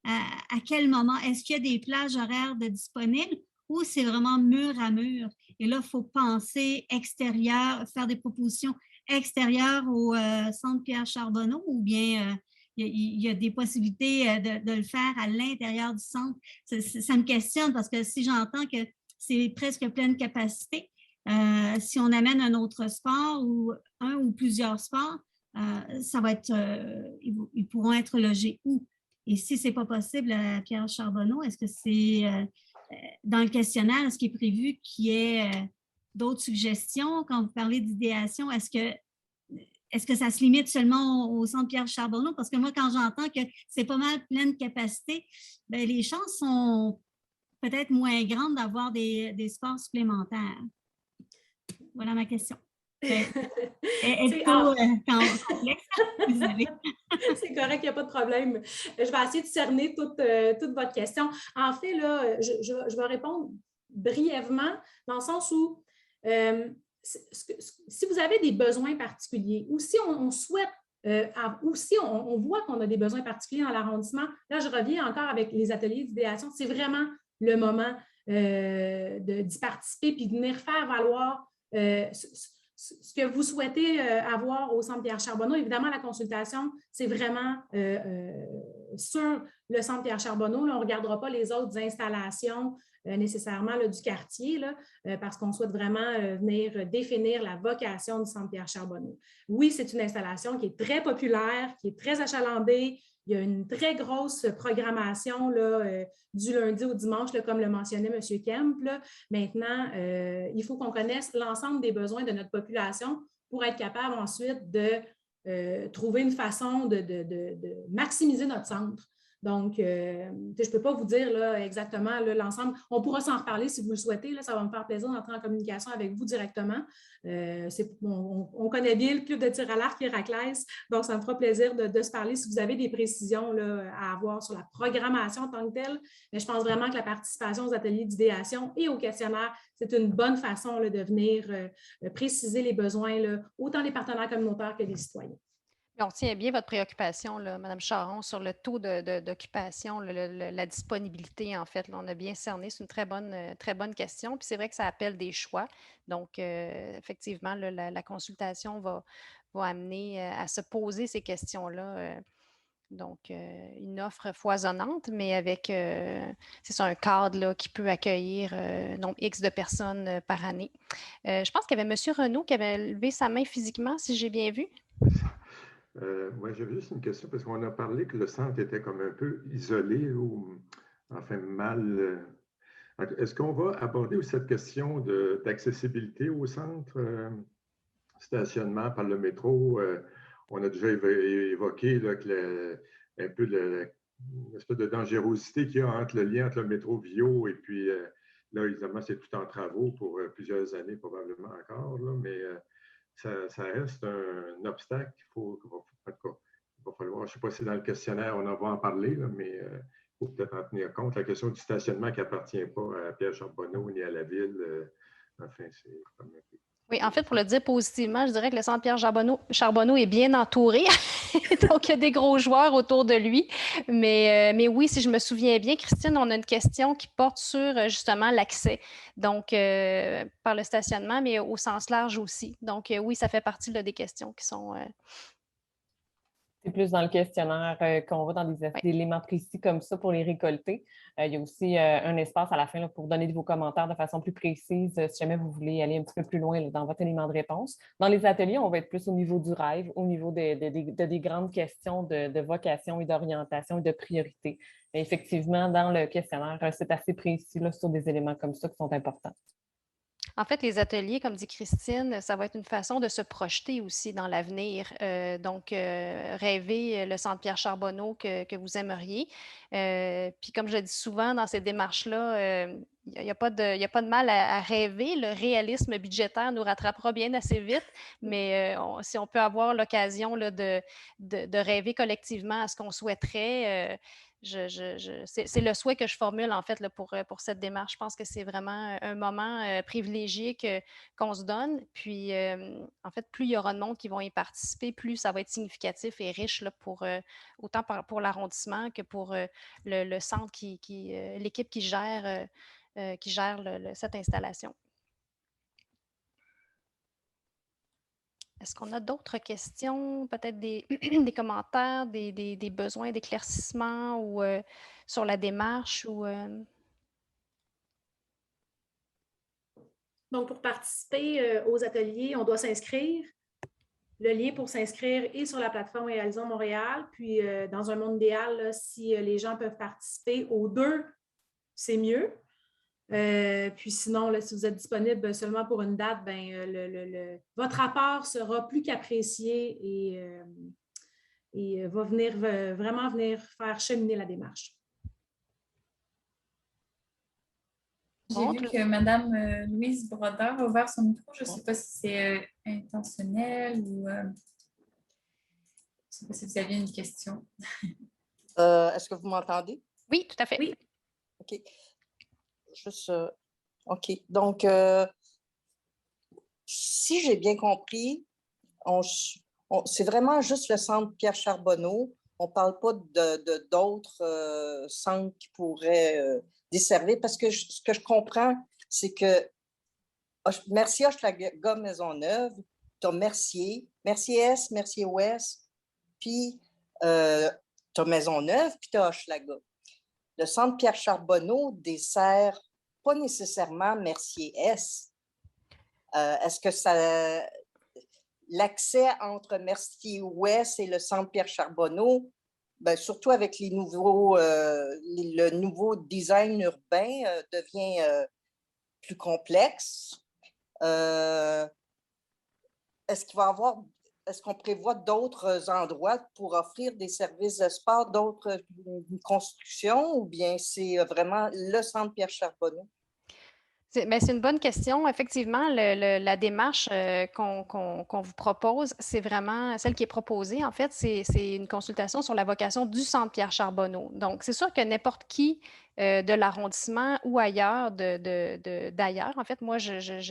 Speaker 6: À quel moment? Est-ce qu'il y a des plages horaires disponibles ou c'est vraiment mur à mur? Et là, il faut penser extérieur, faire des propositions extérieures au centre Pierre Charbonneau ou bien il y a des possibilités de le faire à l'intérieur du centre? Ça me questionne parce que si j'entends que c'est presque pleine capacité, si on amène un autre sport ou un ou plusieurs sports, ça va être, ils pourront être logés où? Et si ce n'est pas possible à Pierre Charbonneau, est-ce que c'est dans le questionnaire, est-ce qu'il est prévu qu'il y ait d'autres suggestions? Quand vous parlez d'idéation, est-ce que ça se limite seulement au centre Pierre Charbonneau? Parce que moi, quand j'entends que c'est pas mal pleine capacité, bien, les chances sont peut-être moins grandes d'avoir des sports supplémentaires. Voilà ma question. C'est complexe.
Speaker 3: C'est correct, il n'y a pas de problème. Je vais essayer de cerner toute votre question. En fait, là, je vais répondre brièvement dans le sens où si vous avez des besoins particuliers ou si on souhaite ou si on voit qu'on a des besoins particuliers dans l'arrondissement, là, je reviens encore avec les ateliers d'idéation. C'est vraiment le moment d'y participer puis de venir faire valoir ce que vous souhaitez avoir au centre Pierre Charbonneau. Évidemment, la consultation, c'est vraiment sur le centre Pierre Charbonneau. Là, on ne regardera pas les autres installations nécessairement là, du quartier là, parce qu'on souhaite vraiment venir définir la vocation du centre Pierre Charbonneau. Oui, c'est une installation qui est très populaire, qui est très achalandée. Il y a une très grosse programmation là, du lundi au dimanche, là, comme le mentionnait M. Kemp. Là. Maintenant, il faut qu'on connaisse l'ensemble des besoins de notre population pour être capable ensuite de trouver une façon de maximiser notre centre. Donc, je ne peux pas vous dire là, exactement l'ensemble. On pourra s'en reparler si vous le souhaitez. Là, ça va me faire plaisir d'entrer en communication avec vous directement. On connaît bien le club de tir à l'arc Héraclès, donc ça me fera plaisir de se parler si vous avez des précisions là, à avoir sur la programmation en tant que telle. Mais je pense vraiment que la participation aux ateliers d'idéation et au questionnaire, c'est une bonne façon là, de venir préciser les besoins, là, autant des partenaires communautaires que des citoyens.
Speaker 1: On tient bien votre préoccupation, là, Mme Charon, sur le taux d'occupation, la disponibilité, en fait. Là, on a bien cerné, c'est une très bonne question. Puis c'est vrai que ça appelle des choix. Donc, effectivement, là, la consultation va amener à se poser ces questions-là. Donc, une offre foisonnante, mais avec, c'est ça, un cadre là, qui peut accueillir nombre X de personnes par année. Je pense qu'il y avait M. Renaud qui avait levé sa main physiquement, si j'ai bien vu.
Speaker 5: Moi, j'avais juste une question parce qu'on a parlé que le centre était comme un peu isolé ou enfin mal. Est-ce qu'on va aborder aussi cette question d'accessibilité au centre, stationnement par le métro? on a déjà évoqué là, que un peu l'espèce de dangerosité qu'il y a entre le lien entre le métro Viau et puis là, évidemment, c'est tout en travaux pour plusieurs années probablement encore, là, mais ça reste un obstacle en tout cas, il va falloir, je ne sais pas si dans le questionnaire on en va en parler, là, mais il faut peut-être en tenir compte. La question du stationnement qui n'appartient pas à Pierre Charbonneau ni à la ville, enfin, c'est comme un peu.
Speaker 1: Oui, en fait, pour le dire positivement, je dirais que le centre Pierre Charbonneau est bien entouré. Donc, il y a des gros joueurs autour de lui. Mais oui, si je me souviens bien, Christine, on a une question qui porte sur justement l'accès. Donc, par le stationnement, mais au sens large aussi. Donc, oui, ça fait partie là, des questions qui sont...
Speaker 9: C'est plus dans le questionnaire qu'on va dans des éléments précis comme ça pour les récolter. Il y a aussi un espace à la fin là, pour donner vos commentaires de façon plus précise si jamais vous voulez aller un petit peu plus loin là, dans votre élément de réponse. Dans les ateliers, on va être plus au niveau du rêve, au niveau des grandes questions de vocation et d'orientation et de priorité. Mais effectivement, dans le questionnaire, c'est assez précis là, sur des éléments comme ça qui sont importants.
Speaker 1: En fait, les ateliers, comme dit Christine, ça va être une façon de se projeter aussi dans l'avenir. Donc, rêver le centre Pierre Charbonneau que vous aimeriez. Puis, comme je dis souvent dans ces démarches-là, il n'y a pas de mal à rêver. Le réalisme budgétaire nous rattrapera bien assez vite, mais si on peut avoir l'occasion là, de rêver collectivement à ce qu'on souhaiterait, c'est le souhait que je formule en fait là, pour cette démarche. Je pense que c'est vraiment un moment privilégié qu'on se donne. Puis, en fait, plus il y aura de monde qui vont y participer, plus ça va être significatif et riche là, autant pour l'arrondissement que pour le centre, l'équipe qui gère cette installation. Est-ce qu'on a d'autres questions, peut-être des commentaires, des besoins d'éclaircissement ou sur la démarche?
Speaker 3: Donc, pour participer aux ateliers, on doit s'inscrire. Le lien pour s'inscrire est sur la plateforme Réalisons Montréal. Puis, dans un monde idéal, là, si les gens peuvent participer aux deux, c'est mieux. Puis sinon, là, si vous êtes disponible seulement pour une date, votre apport sera plus qu'apprécié et va vraiment venir faire cheminer la démarche.
Speaker 4: J'ai vu que Mme Louise Brodeur a ouvert son micro. Je ne sais pas si c'est intentionnel ou... je ne sais pas si vous aviez une question.
Speaker 10: Est-ce que vous m'entendez?
Speaker 1: Oui, tout à fait.
Speaker 3: Oui.
Speaker 10: OK. Juste, OK. Donc, si j'ai bien compris, c'est vraiment juste le centre Pierre Charbonneau. On ne parle pas d'autres centres qui pourraient desservir parce que ce que je comprends, c'est que Mercier Hochelaga Maisonneuve, tu as Mercier-Est, Mercier-Ouest, puis tu as Maisonneuve, puis tu as Hochelaga. Le centre Pierre Charbonneau dessert pas nécessairement Mercier-Est. Est-ce que l'accès entre Mercier-Ouest et le centre Pierre Charbonneau, surtout avec le nouveau design urbain, devient plus complexe? Est-ce qu'on prévoit d'autres endroits pour offrir des services de sport, d'autres constructions, ou bien c'est vraiment le centre Pierre Charbonneau?
Speaker 1: C'est une bonne question. Effectivement, la démarche qu'on vous propose, c'est vraiment celle qui est proposée. En fait, c'est une consultation sur la vocation du centre Pierre Charbonneau. Donc, c'est sûr que n'importe qui de l'arrondissement ou ailleurs, d'ailleurs. En fait, moi,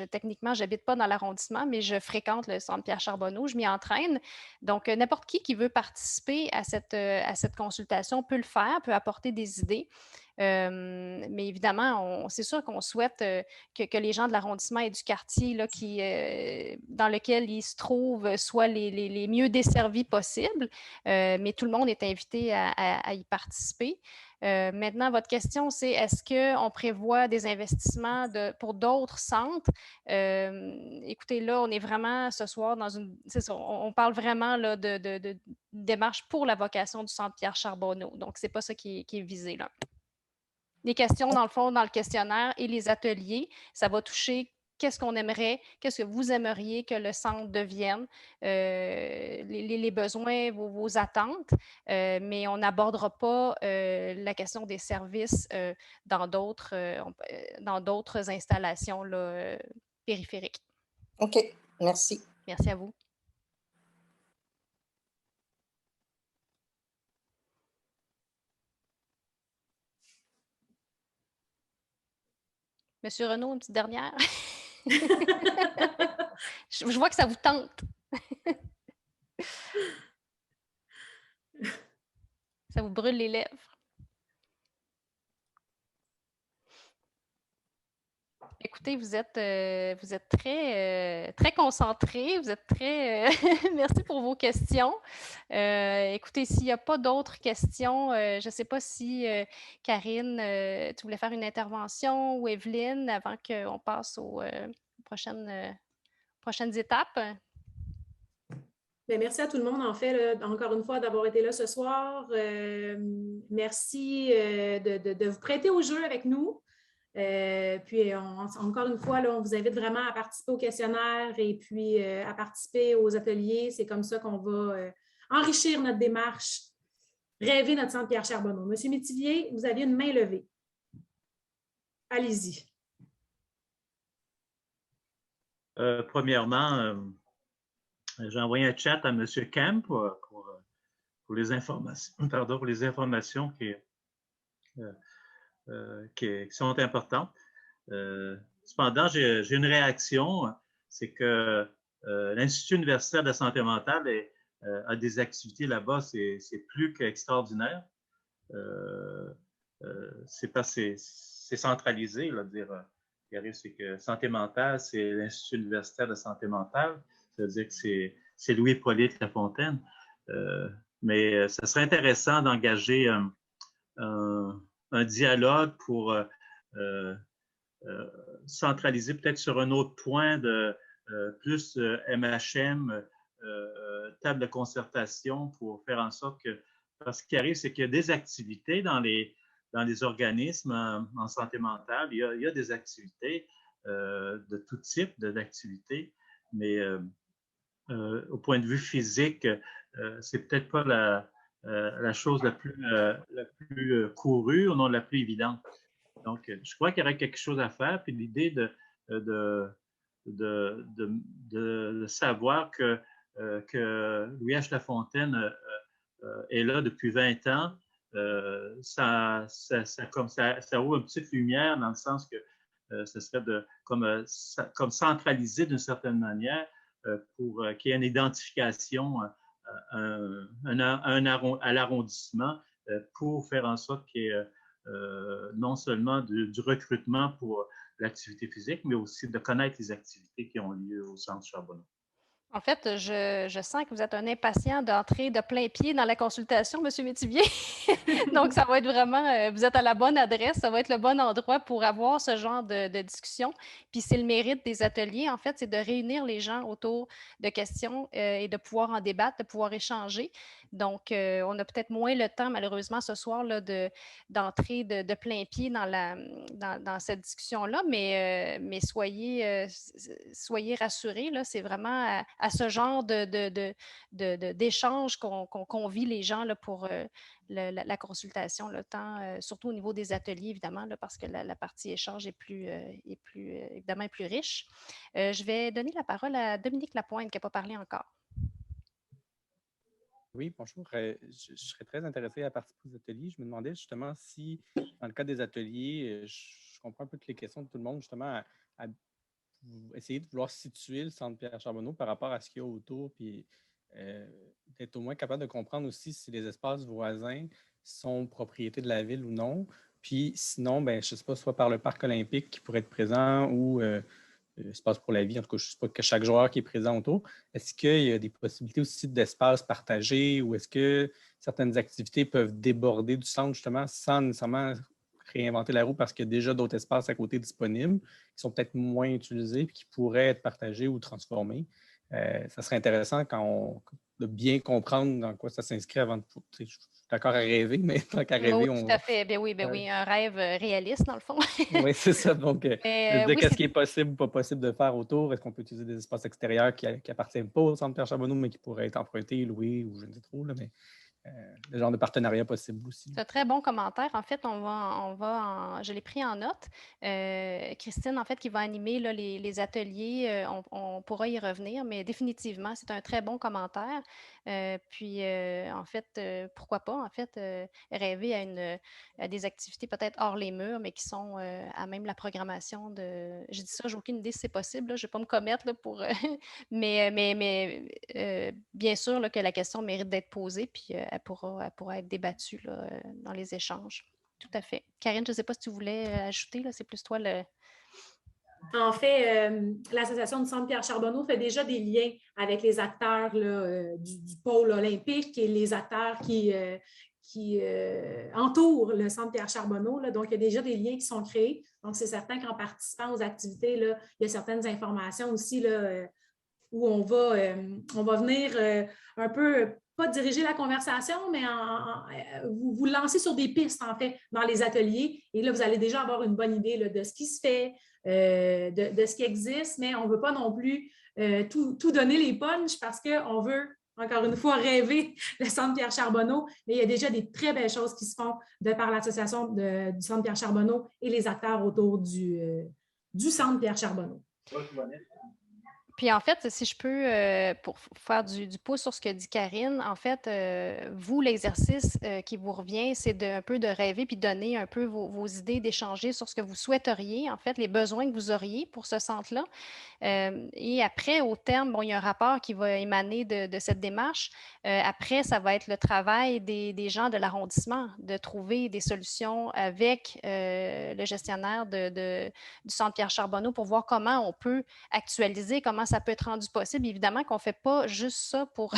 Speaker 1: techniquement, je n'habite pas dans l'arrondissement, mais je fréquente le centre Pierre Charbonneau, je m'y entraîne. Donc, n'importe qui veut participer à cette consultation peut le faire, peut apporter des idées. Mais évidemment, c'est sûr qu'on souhaite que les gens de l'arrondissement et du quartier là, dans lequel ils se trouvent soient les mieux desservis possibles. Mais tout le monde est invité à y participer. Maintenant, votre question, c'est est-ce qu'on prévoit des investissements pour d'autres centres? Écoutez, là, on est vraiment ce soir on parle vraiment là, de démarche pour la vocation du centre Pierre Charbonneau. Donc, ce n'est pas ça qui est visé là. Les questions, dans le fond, dans le questionnaire et les ateliers, ça va toucher qu'est-ce qu'on aimerait, qu'est-ce que vous aimeriez que le centre devienne, les besoins, vos attentes, mais on n'abordera pas la question des services dans d'autres installations là, périphériques.
Speaker 10: OK, merci.
Speaker 1: Merci à vous. Monsieur Renaud, une petite dernière. Je vois que ça vous tente. Ça vous brûle les lèvres. Écoutez, vous êtes très, très concentrés, vous êtes très... Merci pour vos questions. Écoutez, s'il n'y a pas d'autres questions, je ne sais pas si Karine, tu voulais faire une intervention ou Evelyne avant qu'on passe aux prochaines étapes.
Speaker 3: Bien, merci à tout le monde, en fait, là, encore une fois, d'avoir été là ce soir. Merci de vous prêter au jeu avec nous. Puis, encore une fois, là, on vous invite vraiment à participer au questionnaire et puis à participer aux ateliers. C'est comme ça qu'on va enrichir notre démarche, rêver notre centre Pierre Charbonneau. Monsieur Métivier, vous aviez une main levée. Allez-y.
Speaker 7: Premièrement, j'ai envoyé un chat à M. Kemp pour les informations, pour les informations qui sont importantes. Cependant, j'ai une réaction, c'est que l'Institut universitaire de la santé mentale a des activités là-bas, c'est plus qu'extraordinaire. C'est centralisé, là, dire. Ce qui arrive, c'est que santé mentale, c'est l'Institut universitaire de santé mentale. Ça veut dire que c'est Louis-Hippolyte Lafontaine. Mais ça serait intéressant d'engager un dialogue pour centraliser peut-être sur un autre point de plus MHM, table de concertation pour faire en sorte que... Parce que ce qui arrive, c'est qu'il y a des activités dans les organismes en santé mentale. Il y a des activités de tout type d'activités, mais au point de vue physique, c'est peut-être pas la chose la plus courue ou non la plus évidente. Donc, je crois qu'il y aurait quelque chose à faire. Puis l'idée de savoir que Louis H. Lafontaine est là depuis 20 ans, ça ouvre une petite lumière dans le sens que ce serait comme centraliser d'une certaine manière pour qu'il y ait une identification à l'arrondissement pour faire en sorte qu'il y ait non seulement du recrutement pour l'activité physique, mais aussi de connaître les activités qui ont lieu au Centre Charbonneau.
Speaker 1: En fait, je sens que vous êtes un impatient d'entrer de plein pied dans la consultation, M. Métivier. Donc, ça va être vraiment, vous êtes à la bonne adresse, ça va être le bon endroit pour avoir ce genre de discussion. Puis, c'est le mérite des ateliers, en fait, c'est de réunir les gens autour de questions et de pouvoir en débattre, de pouvoir échanger. Donc, on a peut-être moins le temps, malheureusement, ce soir, là, d'entrer de plein pied dans cette discussion-là, mais soyez rassurés, là, c'est vraiment à ce genre d'échange qu'on convie les gens là, pour la consultation, le temps, surtout au niveau des ateliers, évidemment, là, parce que la partie échange est évidemment plus riche. Je vais donner la parole à Dominique Lapointe, qui n'a pas parlé encore.
Speaker 11: Oui, bonjour. Je serais très intéressé à participer aux ateliers. Je me demandais justement si, dans le cadre des ateliers, je comprends un peu toutes les questions de tout le monde, justement, à essayer de vouloir situer le centre Pierre Charbonneau par rapport à ce qu'il y a autour, puis d'être au moins capable de comprendre aussi si les espaces voisins sont propriété de la ville ou non. Puis sinon, ben, je ne sais pas, soit par le parc olympique qui pourrait être présent ou Espace pour la vie, en tout cas, je ne sais pas que chaque joueur qui est présent autour. Est-ce qu'il y a des possibilités aussi d'espace partagé ou est-ce que certaines activités peuvent déborder du centre justement sans nécessairement réinventer la roue parce qu'il y a déjà d'autres espaces à côté disponibles qui sont peut-être moins utilisés et qui pourraient être partagés ou transformés? Ça serait intéressant de bien comprendre dans quoi ça s'inscrit avant de... d'accord à rêver, mais tant qu'à rêver,
Speaker 1: oui, tout à fait. Ben oui, un rêve réaliste, dans le fond.
Speaker 11: Oui, c'est ça. Donc,
Speaker 1: oui,
Speaker 11: qu'est-ce qui est possible ou pas possible de faire autour? Est-ce qu'on peut utiliser des espaces extérieurs qui n'appartiennent pas au Centre Pierre Charbonneau, mais qui pourraient être empruntés, loués, ou je ne sais trop, là, mais le genre de partenariat possible aussi.
Speaker 1: C'est un très bon commentaire. En fait, je l'ai pris en note. Christine, en fait, qui va animer là, les ateliers, on pourra y revenir, mais définitivement, c'est un très bon commentaire. En fait, pourquoi pas, en fait, rêver à des activités peut-être hors les murs, mais qui sont à même la programmation de... Je dis ça, j'ai aucune idée si c'est possible, là, je ne vais pas me commettre là, pour... mais bien sûr là, que la question mérite d'être posée, puis elle pourra être débattue là, dans les échanges. Tout à fait. Karine, je ne sais pas si tu voulais ajouter, là, c'est plus toi le...
Speaker 3: En fait, l'Association du Centre Pierre Charbonneau fait déjà des liens avec les acteurs là, du pôle olympique et les acteurs qui entourent le Centre Pierre Charbonneau. Là. Donc, il y a déjà des liens qui sont créés. Donc, c'est certain qu'en participant aux activités, là, il y a certaines informations aussi là, où on va venir un peu, pas diriger la conversation, mais vous lancer sur des pistes, en fait, dans les ateliers. Et là, vous allez déjà avoir une bonne idée là, de ce qui se fait, de ce qui existe, mais on ne veut pas non plus tout donner les punchs parce qu'on veut, encore une fois, rêver le Centre Pierre Charbonneau. Mais il y a déjà des très belles choses qui se font de par l'association du Centre Pierre Charbonneau et les acteurs autour du Centre Pierre Charbonneau.
Speaker 1: Puis en fait, si je peux, pour faire du pouce sur ce que dit Karine, en fait, vous, l'exercice qui vous revient, c'est un peu de rêver puis donner un peu vos idées, d'échanger sur ce que vous souhaiteriez, en fait, les besoins que vous auriez pour ce centre-là. Et après, au terme, bon, il y a un rapport qui va émaner de cette démarche. Après, ça va être le travail des gens de l'arrondissement de trouver des solutions avec le gestionnaire du Centre Pierre Charbonneau pour voir comment on peut actualiser, comment ça peut être rendu possible. Évidemment qu'on ne fait pas juste ça pour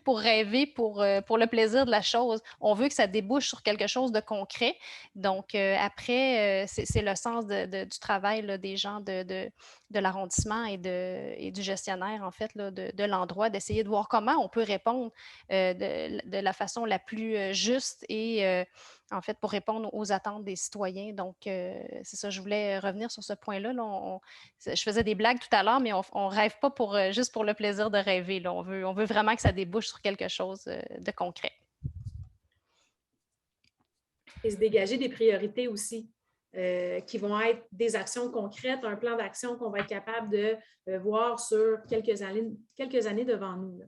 Speaker 1: rêver, pour le plaisir de la chose. On veut que ça débouche sur quelque chose de concret. Donc, après, c'est le sens du travail là, des gens de l'arrondissement et du gestionnaire, en fait, là, de l'endroit, d'essayer de voir comment on peut répondre de la façon la plus juste et en fait, pour répondre aux attentes des citoyens. Donc, c'est ça, je voulais revenir sur ce point-là. Là, je faisais des blagues tout à l'heure, mais on ne rêve pas juste pour le plaisir de rêver. Là. On veut vraiment que ça débouche sur quelque chose de concret.
Speaker 3: Et se dégager des priorités aussi, qui vont être des actions concrètes, un plan d'action qu'on va être capable de voir sur quelques années devant nous. Là.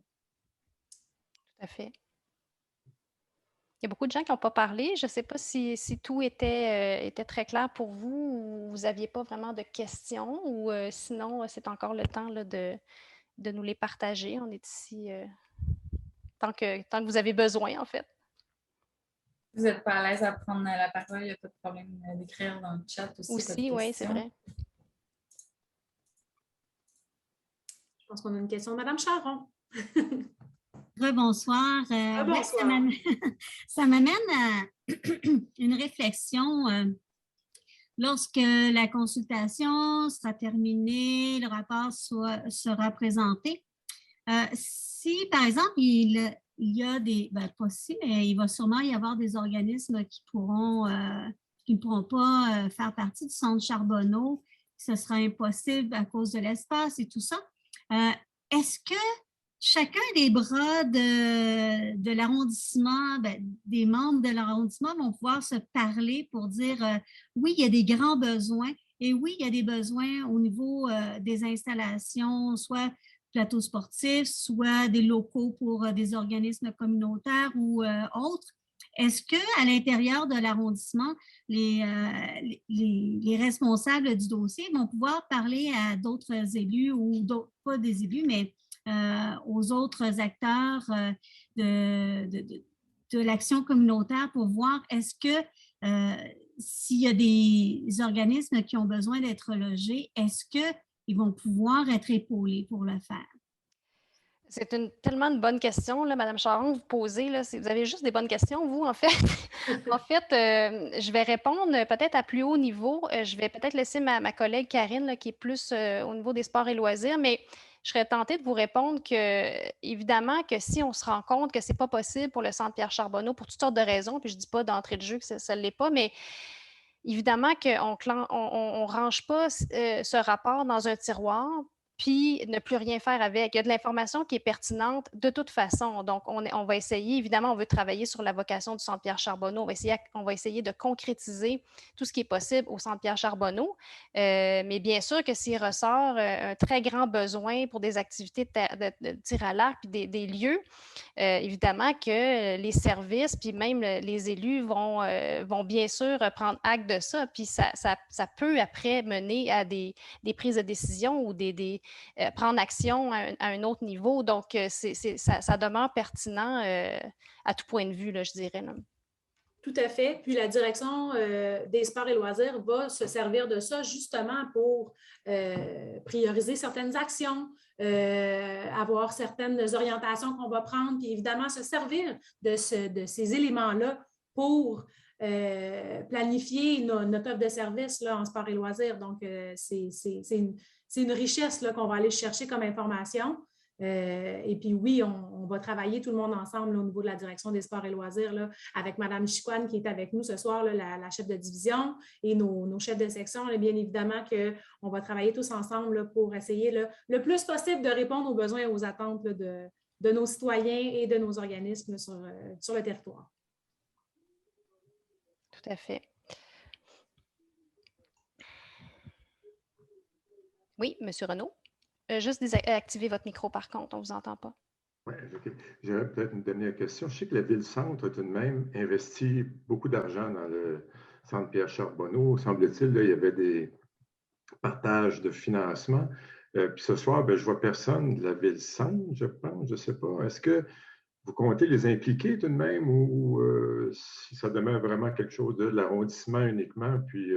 Speaker 1: Tout à fait. Il y a beaucoup de gens qui n'ont pas parlé. Je ne sais pas si tout était très clair pour vous ou vous n'aviez pas vraiment de questions ou sinon, c'est encore le temps là, de nous les partager. On est ici tant que vous avez besoin, en fait.
Speaker 4: Vous n'êtes pas à l'aise à prendre la parole, il n'y a pas de problème d'écrire dans le chat aussi.
Speaker 1: Aussi, oui, c'est vrai.
Speaker 3: Je pense qu'on a une question de Mme Charron.
Speaker 6: Bonsoir.
Speaker 3: Bonsoir.
Speaker 6: Ça m'amène à une réflexion. Lorsque la consultation sera terminée, le rapport sera présenté. Si, par exemple, il y a des... possible, il va sûrement y avoir des organismes qui ne pourront pas faire partie du Centre Charbonneau. Ce sera impossible à cause de l'espace et tout ça. Est-ce que chacun des bras de l'arrondissement, des membres de l'arrondissement vont pouvoir se parler pour dire oui, il y a des grands besoins et oui, il y a des besoins au niveau des installations, soit plateaux sportifs, soit des locaux pour des organismes communautaires ou autres. Est-ce qu'à l'intérieur de l'arrondissement, les responsables du dossier vont pouvoir parler à d'autres élus ou pas des élus, mais aux autres acteurs de l'action communautaire pour voir est-ce que s'il y a des organismes qui ont besoin d'être logés, est-ce qu'ils vont pouvoir être épaulés pour le faire?
Speaker 1: C'est tellement une bonne question, là, Mme Charron, vous posez. Là, vous avez juste des bonnes questions, vous, en fait. En fait, je vais répondre peut-être à plus haut niveau. Je vais peut-être laisser ma collègue Karine, là, qui est plus au niveau des sports et loisirs, mais je serais tentée de vous répondre que, évidemment, que si on se rend compte que ce n'est pas possible pour le Centre Pierre Charbonneau pour toutes sortes de raisons, puis je ne dis pas d'entrée de jeu que ça ne l'est pas, mais évidemment qu'on ne range pas ce rapport dans un tiroir puis ne plus rien faire avec. Il y a de l'information qui est pertinente de toute façon. Donc, on va essayer, évidemment, on veut travailler sur la vocation du Centre Pierre Charbonneau. On va essayer de concrétiser tout ce qui est possible au Centre Pierre Charbonneau. Mais bien sûr que s'il ressort un très grand besoin pour des activités de tir à l'arc puis des lieux, évidemment que les services puis même les élus vont bien sûr prendre acte de ça. Puis ça peut après mener à des prises de décision ou prendre action à un autre niveau. Donc, ça demeure pertinent à tout point de vue, là, je dirais. Là.
Speaker 3: Tout à fait. Puis la direction des sports et loisirs va se servir de ça justement pour prioriser certaines actions, avoir certaines orientations qu'on va prendre, puis évidemment se servir de ces éléments-là pour planifier notre offre de service là, en sport et loisirs. Donc, c'est une richesse là, qu'on va aller chercher comme information. Et puis oui, on va travailler tout le monde ensemble là, au niveau de la direction des sports et loisirs là, avec Mme Chicoine qui est avec nous ce soir, là, la chef de division et nos chefs de section. Là, bien évidemment qu'on va travailler tous ensemble là, pour essayer là, le plus possible de répondre aux besoins et aux attentes là, de nos citoyens et de nos organismes là, sur le territoire.
Speaker 1: Tout à fait. Oui, M. Renaud. Juste désactiver votre micro, par contre, on ne vous entend pas.
Speaker 5: Oui, OK. J'aurais peut-être une dernière question. Je sais que la Ville-Centre a tout de même investi beaucoup d'argent dans le Centre Pierre Charbonneau. Semble-t-il, il y avait des partages de financement. Puis ce soir, je ne vois personne de la Ville-Centre, je pense, je ne sais pas. Est-ce que vous comptez les impliquer tout de même ou si ça demeure vraiment quelque chose de l'arrondissement uniquement? Puis,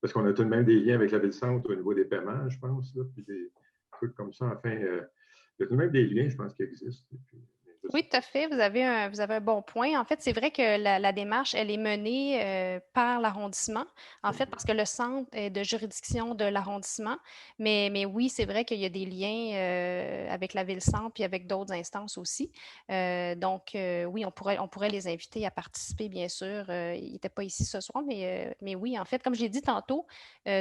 Speaker 5: parce qu'on a tout de même des liens avec la Ville-Centre au niveau des paiements, je pense, là, puis des trucs comme ça. Enfin, il y a tout de même des liens, je pense, qui existent.
Speaker 1: Oui, tout à fait. Vous avez un bon point. En fait, c'est vrai que la démarche, elle est menée par l'arrondissement, en fait, parce que le centre est de juridiction de l'arrondissement. Mais oui, c'est vrai qu'il y a des liens avec la Ville-Centre puis avec d'autres instances aussi. Donc, oui, on pourrait les inviter à participer, bien sûr. Ils n'étaient pas ici ce soir, mais oui, en fait, comme je l'ai dit tantôt,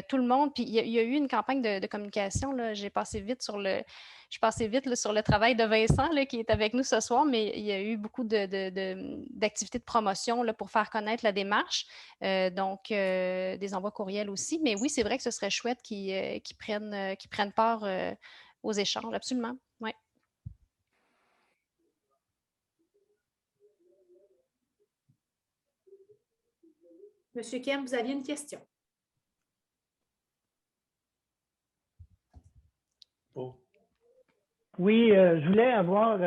Speaker 1: tout le monde, puis il y a eu une campagne de communication, là, je passais vite sur le travail de Vincent là, qui est avec nous ce soir, mais il y a eu beaucoup d'activités de promotion là, pour faire connaître la démarche. Donc, des envois courriels aussi. Mais oui, c'est vrai que ce serait chouette qu'ils prennent part aux échanges, absolument. Oui.
Speaker 3: Monsieur Kemp, vous aviez une question.
Speaker 7: Oh.
Speaker 8: Oui, je voulais avoir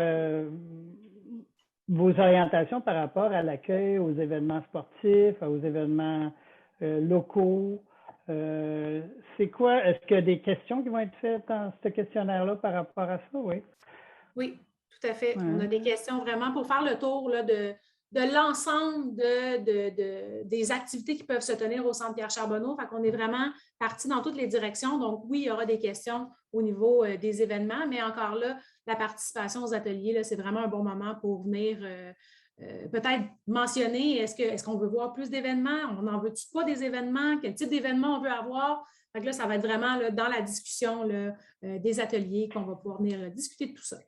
Speaker 8: vos orientations par rapport à l'accueil aux événements sportifs, aux événements locaux. C'est quoi? Est-ce qu'il y a des questions qui vont être faites dans ce questionnaire-là par rapport à ça? Oui.
Speaker 3: Oui, tout à fait. On a des questions vraiment pour faire le tour là, de l'ensemble des activités qui peuvent se tenir au Centre Pierre Charbonneau. Fait qu'on est vraiment parti dans toutes les directions. Donc, oui, il y aura des questions au niveau des événements, mais encore là, la participation aux ateliers, là, c'est vraiment un bon moment pour venir peut-être mentionner, est-ce qu'on veut voir plus d'événements? On n'en veut-tu pas des événements? Quel type d'événements on veut avoir? Fait que là, ça va être vraiment là, dans la discussion là, des ateliers qu'on va pouvoir venir discuter de tout ça.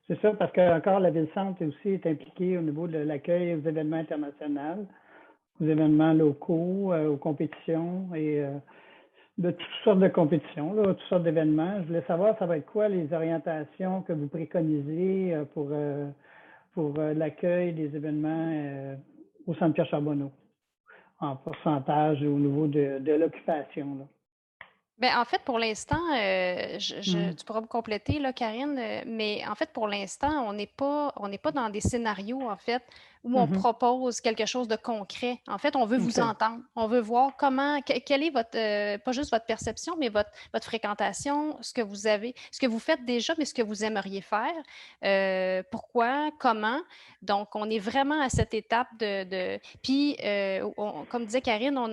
Speaker 8: C'est ça, parce que encore la Ville-Centre aussi est impliquée au niveau de l'accueil aux événements internationaux, aux événements locaux, aux compétitions et de toutes sortes de compétitions, là, toutes sortes d'événements. Je voulais savoir, ça va être quoi les orientations que vous préconisez pour l'accueil des événements au Centre Pierre Charbonneau, en pourcentage au niveau de l'occupation, là.
Speaker 1: Bien, en fait, pour l'instant, tu pourras me compléter, là, Karine, mais en fait, pour l'instant, on n'est pas dans des scénarios, en fait, où on propose quelque chose de concret. En fait, on veut vous entendre. On veut voir quelle est votre, pas juste votre perception, mais votre fréquentation, ce que vous avez, ce que vous faites déjà, mais ce que vous aimeriez faire. Pourquoi, comment. Donc, on est vraiment à cette étape Puis, comme disait Karine, on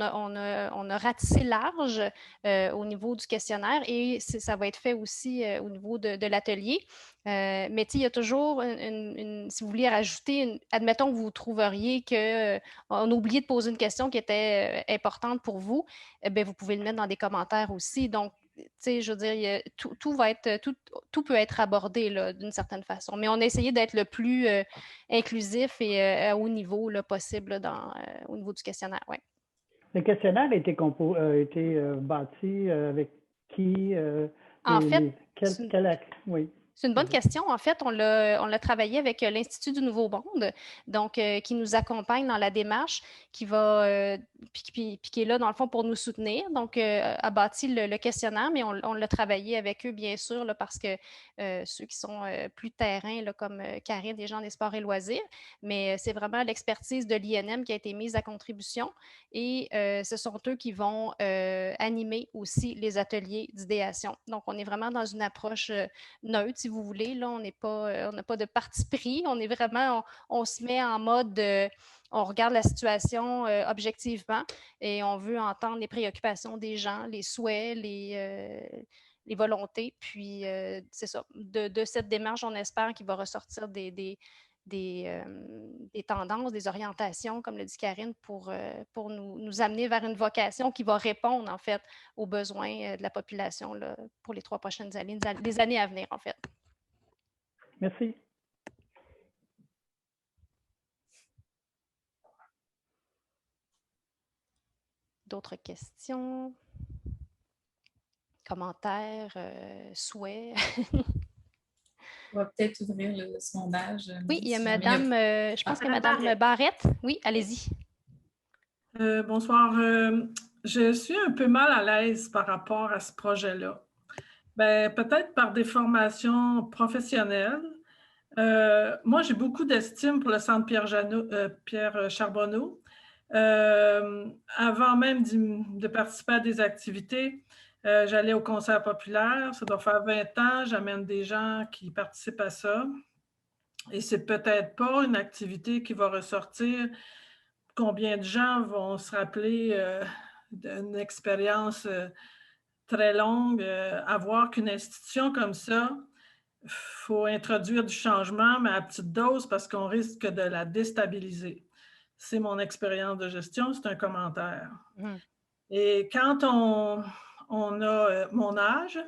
Speaker 1: a ratissé large au niveau du questionnaire et ça va être fait aussi au niveau de l'atelier. Mais il y a toujours, si vous vouliez rajouter, admettons que vous trouveriez qu'on a oublié de poser une question qui était importante pour vous, vous pouvez le mettre dans des commentaires aussi. Donc, je veux dire, tout peut être abordé d'une certaine façon. Mais on a essayé d'être le plus inclusif et à haut niveau possible au niveau du questionnaire. Ouais.
Speaker 8: Le questionnaire a été bâti avec qui?
Speaker 1: En fait,
Speaker 8: oui.
Speaker 1: C'est une bonne question. En fait, on l'a travaillé avec l'Institut du Nouveau Monde, donc qui nous accompagne dans la démarche, qui est là, dans le fond, pour nous soutenir. Donc, a bâti le questionnaire, mais on l'a travaillé avec eux, bien sûr, là, parce que ceux qui sont plus terrain, là, comme Karine, des gens des sports et loisirs, mais c'est vraiment l'expertise de l'INM qui a été mise à contribution et ce sont eux qui vont animer aussi les ateliers d'idéation. Donc, on est vraiment dans une approche neutre, si vous voulez. Là, on n'a pas de parti pris. On est vraiment, on se met en mode, on regarde la situation objectivement et on veut entendre les préoccupations des gens, les souhaits, les volontés. Puis, c'est ça. De cette démarche, on espère qu'il va ressortir des tendances, des orientations, comme le dit Karine, pour nous amener vers une vocation qui va répondre, en fait, aux besoins de la population là, pour les 3 prochaines années, les années à venir, en fait.
Speaker 8: Merci.
Speaker 1: D'autres questions? Commentaires? Souhaits?
Speaker 4: On va peut-être ouvrir le sondage.
Speaker 1: Oui, il y a Madame, je pense que Madame Barrette. Oui, allez-y.
Speaker 12: Bonsoir. Je suis un peu mal à l'aise par rapport à ce projet-là. Peut-être par des formations professionnelles. Moi, j'ai beaucoup d'estime pour le Centre Pierre Charbonneau. Avant même de participer à des activités, j'allais au concert populaire. Ça doit faire 20 ans. J'amène des gens qui participent à ça. Et c'est peut-être pas une activité qui va ressortir. Combien de gens vont se rappeler d'une expérience très longue, à voir qu'une institution comme ça, il faut introduire du changement, mais à petite dose parce qu'on risque de la déstabiliser. C'est mon expérience de gestion, c'est un commentaire. Et quand on a mon âge,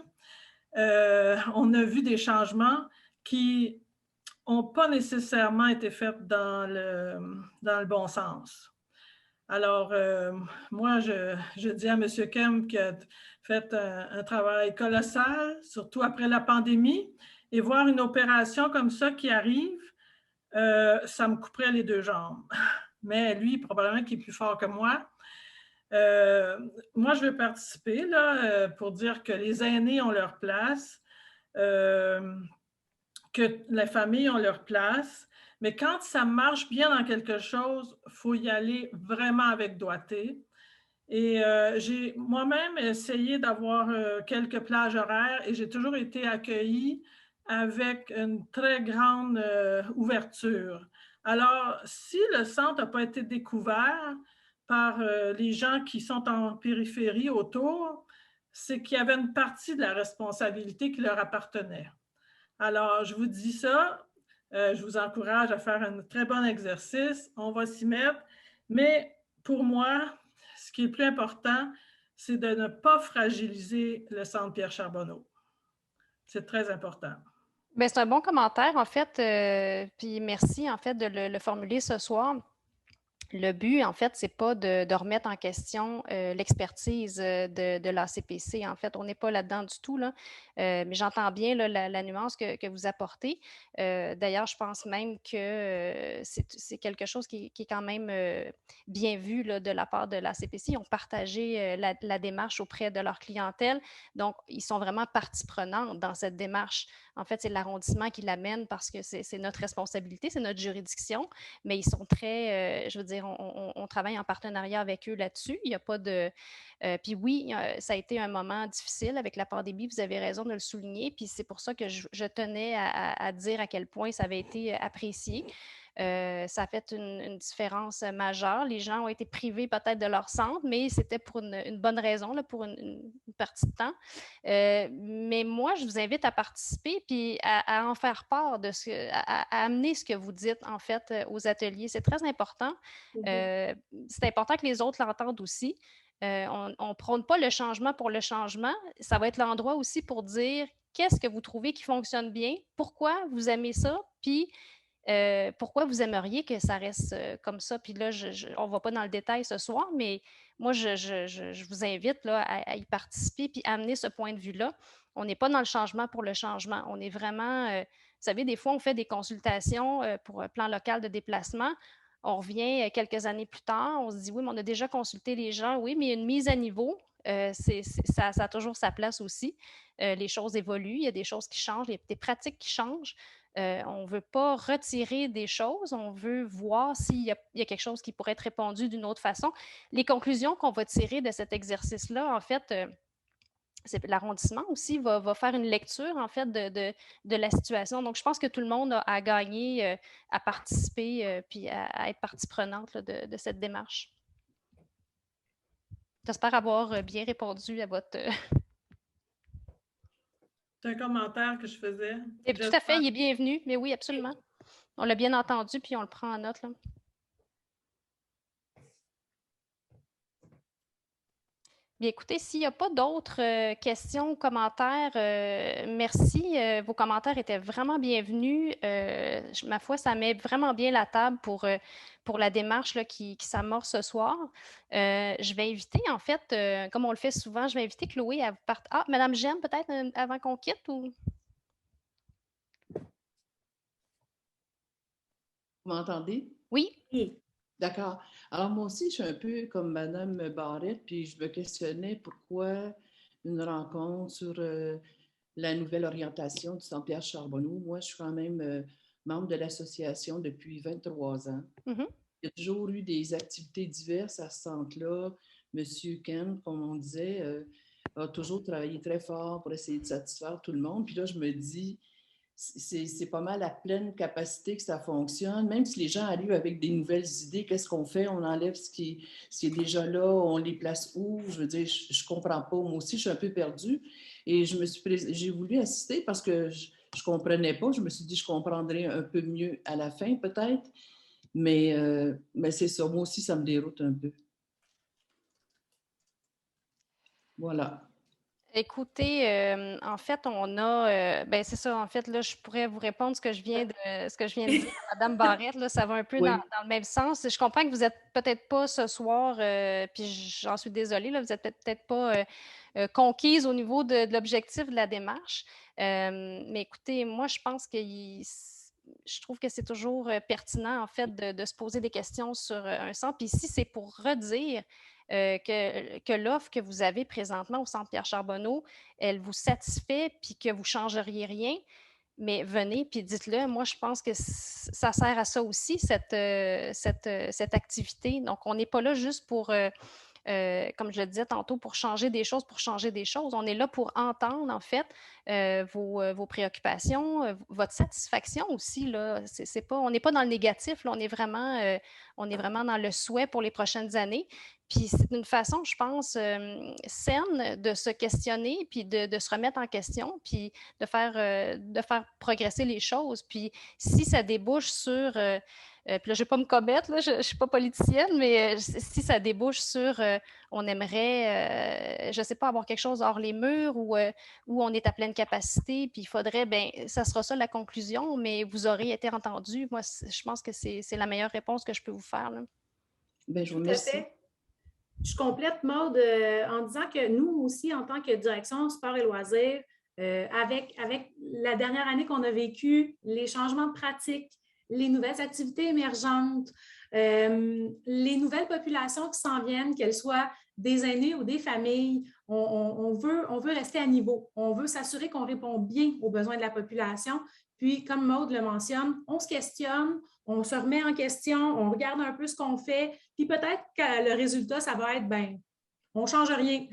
Speaker 12: on a vu des changements qui n'ont pas nécessairement été faits dans le bon sens. Alors, moi, je dis à M. Kemp qui a fait un travail colossal, surtout après la pandémie, et voir une opération comme ça qui arrive, ça me couperait les 2 jambes. Mais lui, probablement qu'il est plus fort que moi. Moi, je veux participer là, pour dire que les aînés ont leur place, que les familles ont leur place. Mais quand ça marche bien dans quelque chose, il faut y aller vraiment avec doigté. Et j'ai moi-même essayé d'avoir quelques plages horaires et j'ai toujours été accueillie avec une très grande ouverture. Alors, si le centre n'a pas été découvert par les gens qui sont en périphérie autour, c'est qu'il y avait une partie de la responsabilité qui leur appartenait. Alors, je vous dis ça, je vous encourage à faire un très bon exercice, on va s'y mettre, mais pour moi, ce qui est le plus important, c'est de ne pas fragiliser le Centre Pierre Charbonneau. C'est très important.
Speaker 1: Bien, c'est un bon commentaire, en fait, puis merci, en fait, de le formuler ce soir. Le but, en fait, c'est pas de remettre en question l'expertise de l'ACPC. En fait, on n'est pas là-dedans du tout, là. Mais j'entends bien là, la nuance que vous apportez. D'ailleurs, je pense même que c'est quelque chose qui est quand même bien vu là, de la part de l'ACPC. Ils ont partagé la démarche auprès de leur clientèle. Donc, ils sont vraiment partie prenante dans cette démarche. En fait, c'est l'arrondissement qui l'amène parce que c'est notre responsabilité, c'est notre juridiction, mais ils sont très, je veux dire, on travaille en partenariat avec eux là-dessus. Il n'y a pas de... puis oui, ça a été un moment difficile avec la pandémie, vous avez raison de le souligner, puis c'est pour ça que je tenais à dire à quel point ça avait été apprécié. Ça a fait une différence majeure. Les gens ont été privés peut-être de leur centre, mais c'était pour une bonne raison, là, pour une partie de temps. Mais moi, je vous invite à participer puis à en faire part de à amener ce que vous dites, en fait, aux ateliers. C'est très important. C'est important que les autres l'entendent aussi. On ne prône pas le changement pour le changement. Ça va être l'endroit aussi pour dire qu'est-ce que vous trouvez qui fonctionne bien, pourquoi vous aimez ça, puis pourquoi vous aimeriez que ça reste comme ça? Puis là, on ne va pas dans le détail ce soir, mais moi, je vous invite là, à y participer puis à amener ce point de vue-là. On n'est pas dans le changement pour le changement. On est vraiment, vous savez, des fois, on fait des consultations pour un plan local de déplacement. On revient quelques années plus tard, on se dit, oui, mais on a déjà consulté les gens. Oui, mais il y a une mise à niveau. Ça a toujours sa place aussi. Les choses évoluent, il y a des choses qui changent, il y a des pratiques qui changent. On ne veut pas retirer des choses, on veut voir s'il y a quelque chose qui pourrait être répondu d'une autre façon. Les conclusions qu'on va tirer de cet exercice-là, en fait, l'arrondissement aussi va faire une lecture, en fait, de la situation. Donc, je pense que tout le monde a à gagner, à participer, puis à être partie prenante là, de cette démarche. J'espère avoir bien répondu à votre...
Speaker 12: C'est un commentaire que je faisais.
Speaker 1: Tout à fait, il est bienvenu, mais oui, absolument. On l'a bien entendu, puis on le prend en note, là. Bien, écoutez, s'il n'y a pas d'autres questions ou commentaires, merci. Vos commentaires étaient vraiment bienvenus. Ma foi, ça met vraiment bien la table pour la démarche là, qui s'amorce ce soir. Je vais inviter, en fait, comme on le fait souvent, je vais inviter Chloé à vous partager. Ah, Madame Gemme, peut-être, avant qu'on quitte ou...
Speaker 13: Vous m'entendez?
Speaker 1: Oui.
Speaker 13: D'accord. Alors, moi aussi, je suis un peu comme Mme Barrette, puis je me questionnais pourquoi une rencontre sur la nouvelle orientation du Centre Pierre Charbonneau. Moi, je suis quand même membre de l'association depuis 23 ans. Il y a toujours eu des activités diverses à ce centre-là. Monsieur Ken, comme on disait, a toujours travaillé très fort pour essayer de satisfaire tout le monde. Puis là, je me dis, c'est pas mal à pleine capacité que ça fonctionne. Même si les gens arrivent avec des nouvelles idées, qu'est-ce qu'on fait? On enlève ce qui est déjà là, on les place où? Je veux dire, je comprends pas. Moi aussi, je suis un peu perdue. Et j'ai voulu assister parce que je comprenais pas. Je me suis dit, je comprendrais un peu mieux à la fin, peut-être. Mais c'est ça. Moi aussi, ça me déroute un peu. Voilà.
Speaker 1: Écoutez, en fait, on a, ben c'est ça, en fait, là, je pourrais vous répondre ce que je viens de dire à Mme Barrette, là, ça va un peu
Speaker 13: Oui.
Speaker 1: dans le même sens. Je comprends que vous n'êtes peut-être pas ce soir, puis j'en suis désolée, là, vous n'êtes peut-être pas conquise au niveau de l'objectif de la démarche. Mais écoutez, moi, je pense que je trouve que c'est toujours pertinent, en fait, de se poser des questions sur un centre. Puis ici, c'est pour redire que l'offre que vous avez présentement au Centre Pierre Charbonneau, elle vous satisfait, puis que vous ne changeriez rien, mais venez, puis dites-le. Moi, je pense que ça sert à ça aussi, cette activité. Donc, on n'est pas là juste pour... comme je le disais tantôt, pour changer des choses. On est là pour entendre, en fait, vos préoccupations, votre satisfaction aussi. Là. On n'est pas dans le négatif, là, on est vraiment dans le souhait pour les prochaines années. Puis c'est une façon, je pense, saine de se questionner, puis de se remettre en question, puis de faire progresser les choses. Puis si ça débouche sur... puis là, je ne vais pas me commettre, là, je ne suis pas politicienne, mais si ça débouche sur on aimerait, je ne sais pas, avoir quelque chose hors les murs où on est à pleine capacité, puis il faudrait, bien, ça sera ça la conclusion, mais vous aurez été entendu. Moi, je pense que c'est la meilleure réponse que je peux vous faire, là.
Speaker 13: Bien, je vous
Speaker 3: Tout à
Speaker 13: remercie.
Speaker 3: fait. Je complète, Maude, en disant que nous aussi, en tant que direction sport et loisirs, avec la dernière année qu'on a vécue, les changements de pratique, les nouvelles activités émergentes, les nouvelles populations qui s'en viennent, qu'elles soient des aînés ou des familles, on veut rester à niveau. On veut s'assurer qu'on répond bien aux besoins de la population. Puis, comme Maude le mentionne, on se questionne, on se remet en question, on regarde un peu ce qu'on fait, puis peut-être que le résultat, ça va être, ben, on ne change rien.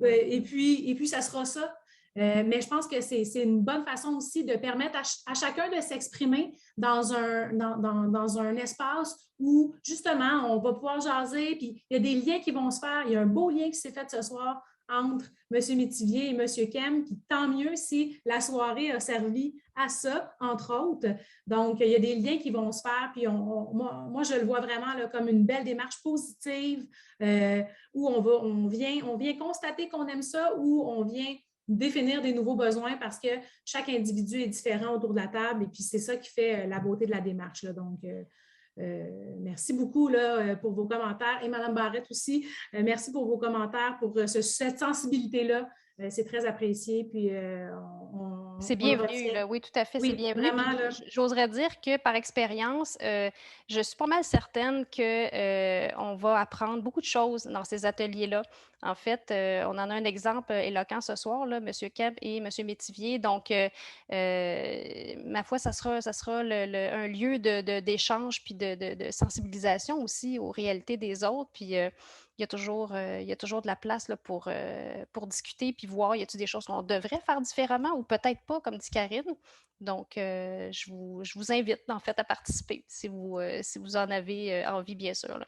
Speaker 3: et puis, ça sera ça. Mais je pense que c'est une bonne façon aussi de permettre à chacun de s'exprimer dans un espace où, justement, on va pouvoir jaser, puis il y a des liens qui vont se faire. Il y a un beau lien qui s'est fait ce soir entre M. Métivier et M. Kem, puis tant mieux si la soirée a servi à ça, entre autres. Donc, il y a des liens qui vont se faire, puis moi, je le vois vraiment là, comme une belle démarche positive où on vient constater qu'on aime ça, où on vient définir des nouveaux besoins parce que chaque individu est différent autour de la table et puis c'est ça qui fait la beauté de la démarche. Là. Donc, merci beaucoup là, pour vos commentaires et Mme Barrette aussi. Merci pour vos commentaires, pour cette sensibilité-là. C'est très apprécié. Puis,
Speaker 1: c'est bienvenu, là. Oui, tout à fait,
Speaker 3: oui,
Speaker 1: c'est bienvenu. J'oserais dire que par expérience, je suis pas mal certaine qu'on va apprendre beaucoup de choses dans ces ateliers-là. En fait, on en a un exemple éloquent ce soir, là, M. Keb et M. Métivier. Donc, ma foi, ça sera un lieu d'échange puis de sensibilisation aussi aux réalités des autres. Puis, il y a toujours de la place là, pour discuter puis voir, y a-t-il des choses qu'on devrait faire différemment ou peut-être pas, comme dit Karine. Donc, je vous invite en fait à participer si vous en avez envie, bien sûr. Là.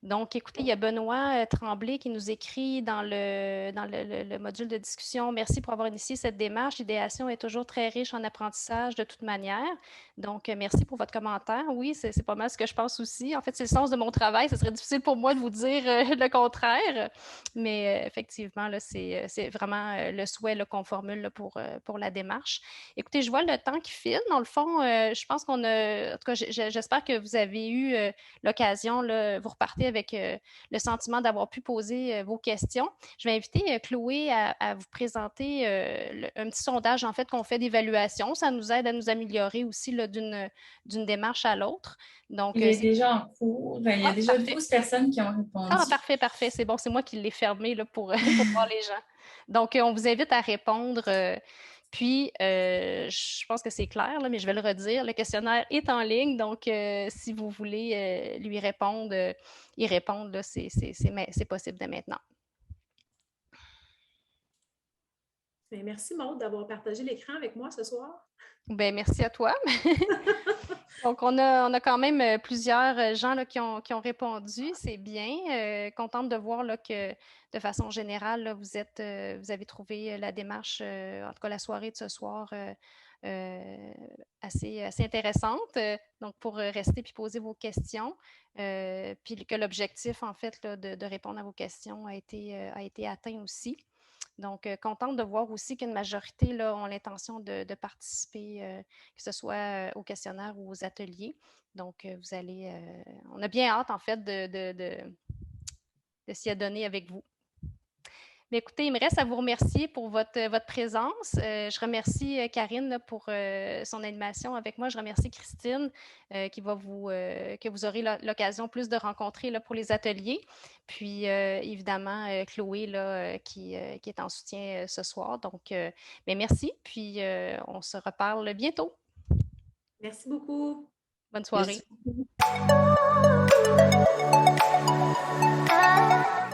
Speaker 1: Donc, écoutez, il y a Benoît Tremblay qui nous écrit dans le module de discussion. Merci pour avoir initié cette démarche. L'idéation est toujours très riche en apprentissage de toute manière. Donc, merci pour votre commentaire. Oui, c'est pas mal ce que je pense aussi. En fait, c'est le sens de mon travail. Ce serait difficile pour moi de vous dire le contraire. Mais effectivement, là, c'est vraiment le souhait qu'on formule là, pour la démarche. Écoutez, je vois le temps qui file. Dans le fond, je pense qu'on a... En tout cas, j'espère que vous avez eu l'occasion, vous repartez avec le sentiment d'avoir pu poser vos questions. Je vais inviter Chloé à vous présenter un petit sondage en fait qu'on fait d'évaluation. Ça nous aide à nous améliorer aussi d'une démarche à l'autre. Donc,
Speaker 4: il est déjà en cours. Il y a déjà 12 personnes qui ont répondu.
Speaker 1: Ah, parfait. C'est bon, c'est moi qui l'ai fermé là, pour voir les gens. Donc, on vous invite à répondre. Puis, je pense que c'est clair, là, mais je vais le redire. Le questionnaire est en ligne, donc si vous voulez lui répondre, y répondre, là, c'est possible dès maintenant.
Speaker 3: Bien, merci Maude d'avoir partagé l'écran avec moi ce soir.
Speaker 1: Bien, merci à toi. Donc, on a quand même plusieurs gens là, qui ont répondu. C'est bien. Contente de voir là, que de façon générale, là, vous avez trouvé la démarche, en tout cas la soirée de ce soir, assez intéressante. Donc, pour rester puis poser vos questions. Puis que l'objectif, en fait, là, de répondre à vos questions a été atteint aussi. Donc, contente de voir aussi qu'une majorité là, ont l'intention de participer, que ce soit au questionnaire ou aux ateliers. Donc, on a bien hâte, en fait, de s'y adonner avec vous. Mais écoutez, il me reste à vous remercier pour votre présence. Je remercie Karine là, pour son animation avec moi. Je remercie Christine que vous aurez l'occasion plus de rencontrer là, pour les ateliers. Puis évidemment, Chloé là, qui est en soutien ce soir. Donc, mais merci. Puis on se reparle bientôt.
Speaker 3: Merci beaucoup.
Speaker 1: Bonne soirée.
Speaker 3: Merci.